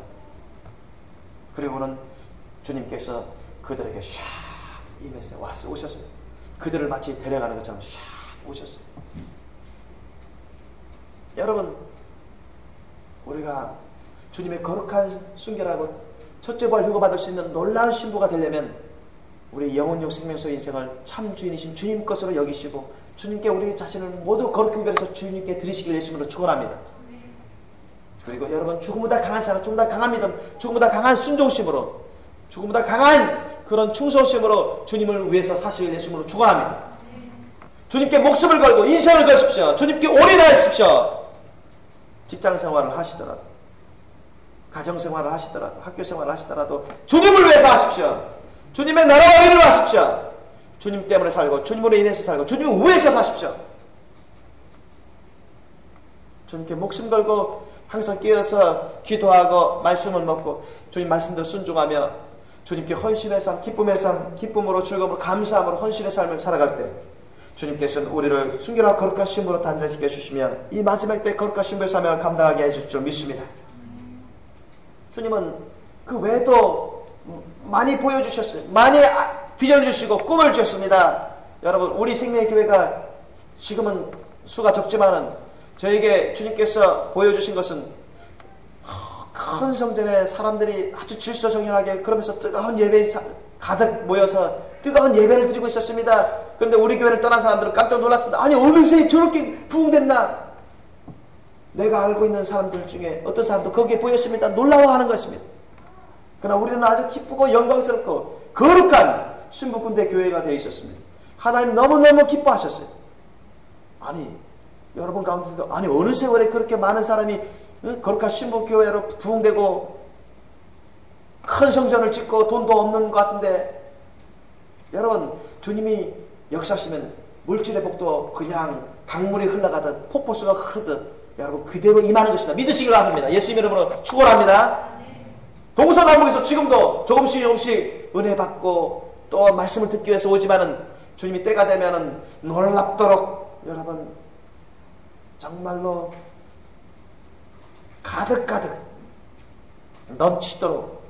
그리고는 주님께서 그들에게 샥 임했어요. 오셨어요. 그들을 마치 데려가는 것처럼 샥 오셨어요. 여러분, 우리가 주님의 거룩한 순결하고 첫째 부활 휴거 받을 수 있는 놀라운 신부가 되려면 우리 영혼용 생명소의 인생을 참 주인이신 주님 것으로 여기시고 주님께 우리 자신을 모두 거룩히 구별해서 주님께 드리시길 예수님으로 축원합니다. 그리고 여러분, 죽음보다 강한 사랑, 죽음보다 강한 믿음, 죽음보다 강한 순종심으로, 죽음보다 강한 그런 충성심으로 주님을 위해서 사시길 예수님으로 축원합니다. 주님께 목숨을 걸고 인생을 거십시오. 주님께 올인하십시오. 직장생활을 하시더라도, 가정생활을 하시더라도, 학교생활을 하시더라도 주님을 위해서 하십시오. 주님의 나라와 의를 하십시오. 주님 때문에 살고 주님으로 인해서 살고 주님을 위해서 사십시오. 주님께 목숨 걸고 항상 깨어서 기도하고 말씀을 먹고 주님 말씀대로 순종하며 주님께 헌신의 삶, 기쁨의 삶, 기쁨으로 즐거움으로 감사함으로 헌신의 삶을 살아갈 때 주님께서는 우리를 순결하고 거룩한 신부로 단장시켜 주시며 이 마지막 때 거룩한 신부의 사명을 감당하게 해줄 줄 믿습니다. 주님은 그 외에도 많이 보여주셨어요. 많이 비전을 주시고 꿈을 주셨습니다. 여러분, 우리 생명의 교회가 지금은 수가 적지만은 저에게 주님께서 보여주신 것은 큰 성전에 사람들이 아주 질서정연하게 그러면서 뜨거운 예배에 가득 모여서 뜨거운 예배를 드리고 있었습니다. 그런데 우리 교회를 떠난 사람들은 깜짝 놀랐습니다. 아니, 어느새 저렇게 부흥됐나? 내가 알고 있는 사람들 중에 어떤 사람도 거기에 보였습니다. 놀라워하는 것입니다. 그러나 우리는 아주 기쁘고 영광스럽고 거룩한 신부군대 교회가 되어 있었습니다. 하나님 너무너무 기뻐하셨어요. 아니, 여러분 가운데도 아니 어느 세월에 그렇게 많은 사람이 거룩한 신부교회로 부흥되고 큰 성전을 짓고 돈도 없는 것 같은데, 여러분, 주님이 역사하시면 물질의 복도 그냥 강물이 흘러가듯 폭포수가 흐르듯 여러분 그대로 임하는 것입니다. 믿으시길 바랍니다. 예수님 이름으로 축원합니다. 동서남북에서 지금도 조금씩 은혜 받고 또 말씀을 듣기 위해서 오지만은 주님이 때가 되면은 놀랍도록 여러분 정말로 가득 넘치도록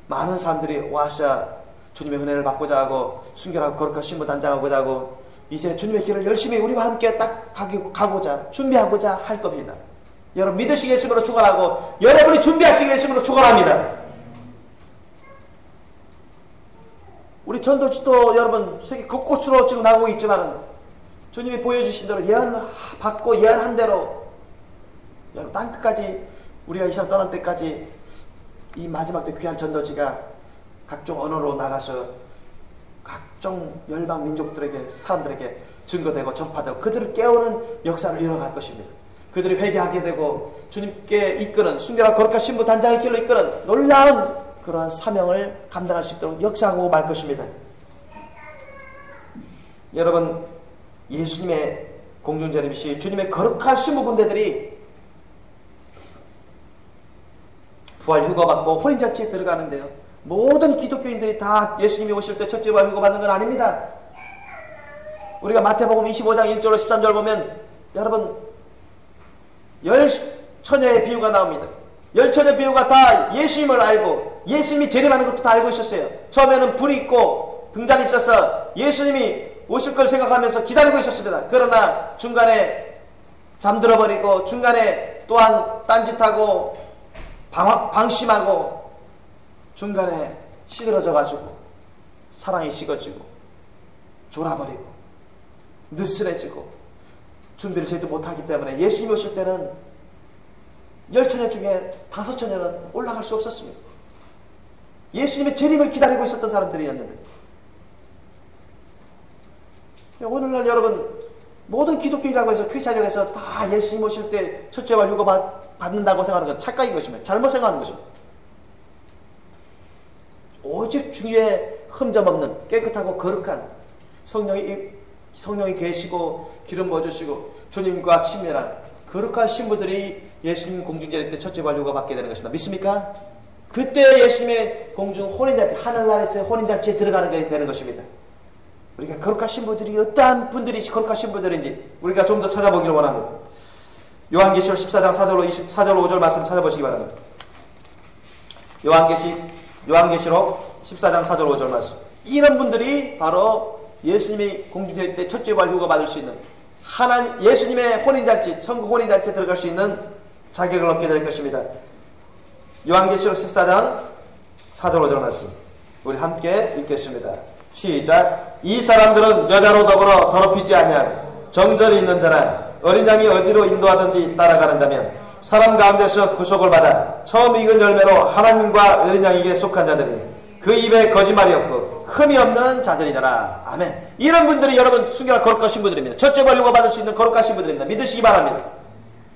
많은 사람들이 와서 주님의 은혜를 받고자 하고 순결하고 거룩한 신부 단장하고자 하고 이제 주님의 길을 열심히 우리와 함께 딱 가고자 준비하고자 할 겁니다. 여러분 믿으시기 예수님으로 축원하고 여러분이 준비하시기 예수님으로 축원합니다. 우리 전도지도 여러분 세계 곳곳으로 지금 나오고 있지만 주님이 보여주신 대로 예언받고 예언한 대로 여러분 땅끝까지 우리가 이 세상 떠날 때까지 이 마지막 때 귀한 전도지가 각종 언어로 나가서 각종 열방 민족들에게 사람들에게 증거되고 전파되고 그들을 깨우는 역사를 이뤄갈 것입니다. 그들이 회개하게 되고 주님께 이끄는 순결하고 거룩한 신부 단장의 길로 이끄는 놀라운 그러한 사명을 감당할 수 있도록 역사하고 말 것입니다. 여러분 예수님의 공중재림시 주님의 거룩한 신부 군대들이 부활 휴거받고 혼인잔치에 들어가는데요. 모든 기독교인들이 다 예수님이 오실 때 첫째 부활 휴거받는 건 아닙니다. 우리가 마태복음 25장 1절로 13절 보면 여러분 열 처녀의 비유가 나옵니다. 열 처녀 비유가 다 예수님을 알고 예수님이 재림하는 것도 다 알고 있었어요. 처음에는 불이 있고 등잔이 있어서 예수님이 오실 걸 생각하면서 기다리고 있었습니다. 그러나 중간에 잠들어버리고 중간에 또한 딴짓하고 방심하고 중간에 시들어져가지고 사랑이 식어지고 졸아버리고 느슨해지고 준비를 제대로 못하기 때문에 예수님이 오실 때는 10처녀 중에 5처녀는 올라갈 수 없었습니다. 예수님의 재림을 기다리고 있었던 사람들이었는데, 오늘날 여러분 모든 기독교인이라고 해서 크리스찬이라고 해서 다 예수님 오실 때 첫째 발 휴거 받는다고 생각하는 건 착각인 것입니다. 잘못 생각하는 것입니다. 오직 주의 흠점 없는 깨끗하고 거룩한 성령이 계시고 기름 부어주시고 주님과 친밀한 거룩한 신부들이 예수님 공중제일 때 첫째 발 휴거 받게 되는 것입니다. 믿습니까? 그때 예수님의 공중 혼인잔치, 하늘나라에서의 혼인잔치에 들어가는 게 되는 것입니다. 우리가 거룩한 신부들이 어떠한 분들이 거룩한 신부들인지 우리가 좀 더 찾아보기를 원합니다. 요한계시록 14장 4절로 5절 말씀 찾아보시기 바랍니다. 요한계시록 14장 4절 5절 말씀. 이런 분들이 바로 예수님이 공중제일 때 첫째 발 휴거 받을 수 있는 예수님의 혼인잔치, 천국 혼인잔치에 들어갈 수 있는 자격을 얻게 될 것입니다. 요한계시록 14장 4절 5절 말씀 우리 함께 읽겠습니다. 시작. 이 사람들은 여자로 더불어 더럽히지 아니하고 정절이 있는 자나 어린 양이 어디로 인도하든지 따라가는 자면 사람 가운데서 구속을 받아 처음 익은 열매로 하나님과 어린 양에게 속한 자들이니 그 입에 거짓말이 없고 흠이 없는 자들이더라. 아멘. 이런 분들이 여러분 순결한 거룩한 신부들입니다. 첫째 발 휴거 받을 수 있는 거룩한 신부들입니다. 믿으시기 바랍니다.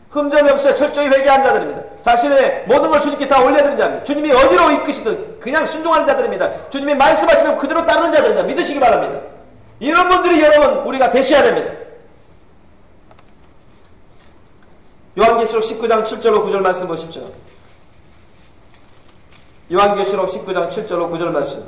흠점이 없어요. 철저히 회개한 자들입니다. 자신의 모든 걸 주님께 다 올려드린 자입니다. 주님이 어디로 이끄시든 그냥 순종하는 자들입니다. 주님이 말씀하시면 그대로 따르는 자들입니다. 믿으시기 바랍니다. 이런 분들이 여러분 우리가 되셔야 됩니다. 요한계시록 19장 7절로 9절 말씀 보십시오. 요한계시록 19장 7절로 9절 말씀.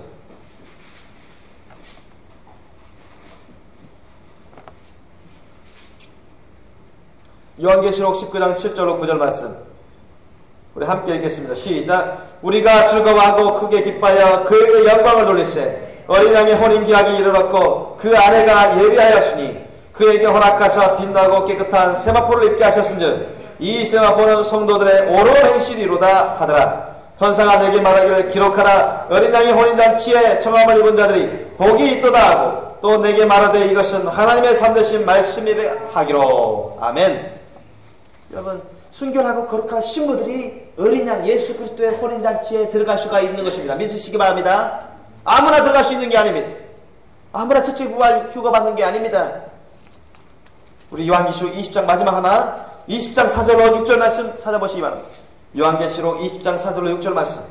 요한계시록 19장 7절로 9절 말씀 우리 함께 읽겠습니다. 시작. 우리가 즐거워하고 크게 기뻐하여 그에게 영광을 돌리세 어린 양의 혼인기약이 이르렀고 그 아내가 예비하였으니 그에게 허락하사 빛나고 깨끗한 세마포를 입게 하셨은즉 이 세마포는 성도들의 옳은 행실이로다 하더라. 천사가 내게 말하기를 기록하라. 어린 양의 혼인잔치에 청함을 입은 자들이 복이 있도다 하고 또 내게 말하되 이것은 하나님의 참되신 말씀이라 하기로. 아멘. 여러분 순결하고 거룩한 신부들이 어린 양 예수 그리스도의 혼인잔치에 들어갈 수가 있는 것입니다. 믿으시기 바랍니다. 아무나 들어갈 수 있는 게 아닙니다. 아무나 첫째 부활 휴거 받는 게 아닙니다. 우리 요한계시록 20장 마지막 하나 20장 4절로 6절 말씀 찾아보시기 바랍니다. 요한계시록 20장 4절로 6절 말씀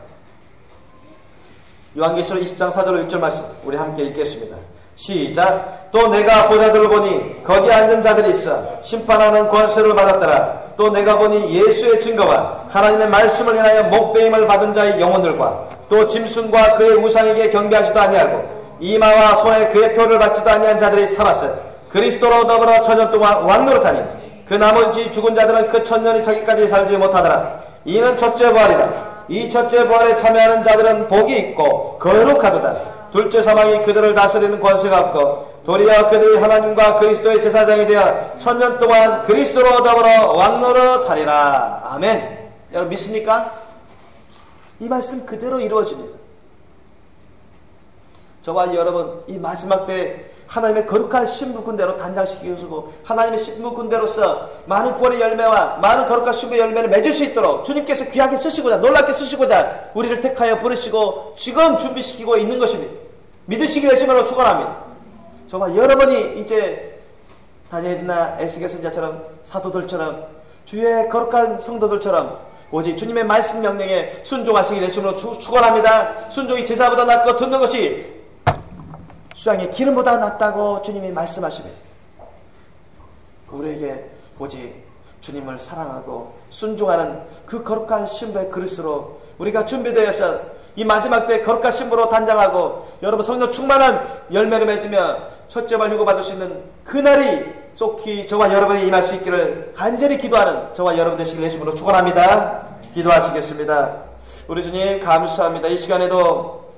요한계시록 20장 4절로 6절 말씀 우리 함께 읽겠습니다. 시작. 또 내가 보자들을 보니 거기 앉은 자들이 있어 심판하는 권세를 받았더라. 또 내가 보니 예수의 증거와 하나님의 말씀을 인하여 목배임을 받은 자의 영혼들과 또 짐승과 그의 우상에게 경배하지도 아니하고 이마와 손에 그의 표를 받지도 아니한 자들이 살았어요. 그리스도로 더불어 천년 동안 왕노릇하니 그 나머지 죽은 자들은 그 천년이 차기까지 살지 못하더라. 이는 첫째 부활이라. 이 첫째 부활에 참여하는 자들은 복이 있고 거룩하도다. 둘째 사망이 그들을 다스리는 권세가 없고 도리어 그들이 하나님과 그리스도의 제사장이 되어 천년 동안 그리스도로 더불어 왕노릇하리라. 아멘. 여러분 믿습니까? 이 말씀 그대로 이루어집니다. 저와 여러분 이 마지막 때 하나님의 거룩한 신부 군대로 단장시키시고 하나님의 신부 군대로서 많은 구원의 열매와 많은 거룩한 신부의 열매를 맺을 수 있도록 주님께서 귀하게 쓰시고자 놀랍게 쓰시고자 우리를 택하여 부르시고 지금 준비시키고 있는 것입니다. 믿으시기 위해서로 축원합니다. 저와 여러분이 이제 다니엘이나 에스겔 선지자처럼 사도들처럼 주의 거룩한 성도들처럼 오직 주님의 말씀 명령에 순종하시기 위해서로 축원합니다. 순종이 제사보다 낫고 듣는 것이 수양의 기름보다 낫다고 주님이 말씀하십니다. 우리에게 오직 주님을 사랑하고 순종하는 그 거룩한 신부의 그릇으로 우리가 준비되어서 이 마지막 때 거룩한 신부로 단장하고 여러분 성령 충만한 열매를 맺으며 첫째 발 휴거 받을 수 있는 그날이 속히 저와 여러분이 임할 수 있기를 간절히 기도하는 저와 여러분 되시길 예수님으로 축원합니다. 기도하시겠습니다. 우리 주님 감사합니다. 이 시간에도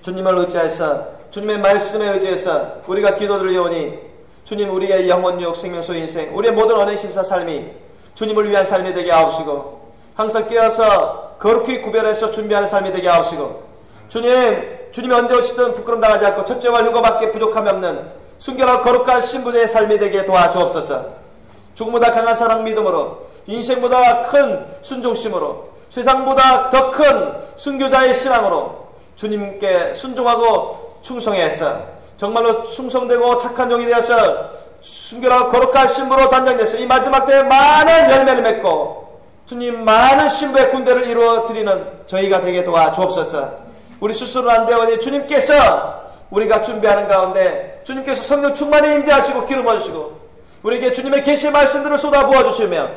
주님을 의지해서 주님의 말씀에 의지해서 우리가 기도드리오니 주님 우리의 영혼육 생명소 인생 우리의 모든 언행심사 삶이 주님을 위한 삶이 되게 하옵시고 항상 깨어서 거룩히 구별해서 준비하는 삶이 되게 하옵시고 주님이 언제 오시든 부끄럼 당하지 않고 첫째와 휴거밖에 부족함이 없는 순결하고 거룩한 신부의 삶이 되게 도와주옵소서. 죽음보다 강한 사랑 믿음으로 인생보다 큰 순종심으로 세상보다 더 큰 순교자의 신앙으로 주님께 순종하고 충성해서 정말로 충성되고 착한 종이 되어서 순결하고 거룩한 신부로 단장돼서 이 마지막 때에 많은 열매를 맺고 주님 많은 신부의 군대를 이루어 드리는 저희가 되게 도와주옵소서. 우리 스스로는 안 되오니 주님께서 우리가 준비하는 가운데 주님께서 성령 충만히 임재하시고 기름 부어주시고 우리에게 주님의 계시의 말씀들을 쏟아 부어주시며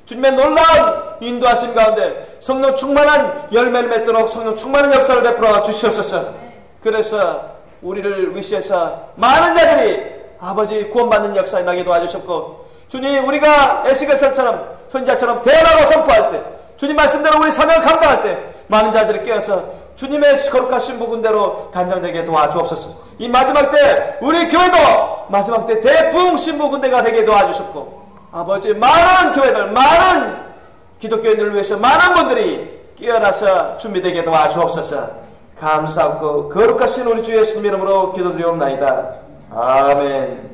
주님의 놀라운 인도하심 가운데 성령 충만한 열매를 맺도록 성령 충만한 역사를 베풀어 주시옵소서. 그래서 우리를 위시해서 많은 자들이 아버지 구원받는 역사에 나게 도와주셨고 주님 우리가 에스겔서처럼 선지자처럼 대언하고 선포할 때 주님 말씀대로 우리 사명을 감당할 때 많은 자들이 깨어서 주님의 거룩한 신부 군대로 단장되게 도와주옵소서. 이 마지막 때 우리 교회도 마지막 때 대풍 신부 군대가 되게 도와주셨고 아버지 많은 교회들 많은 기독교인들을 위해서 많은 분들이 깨어나서 준비되게 도와주옵소서. 감사하고 거룩하신 우리 주 예수님 이름으로 기도드리옵나이다. 아멘.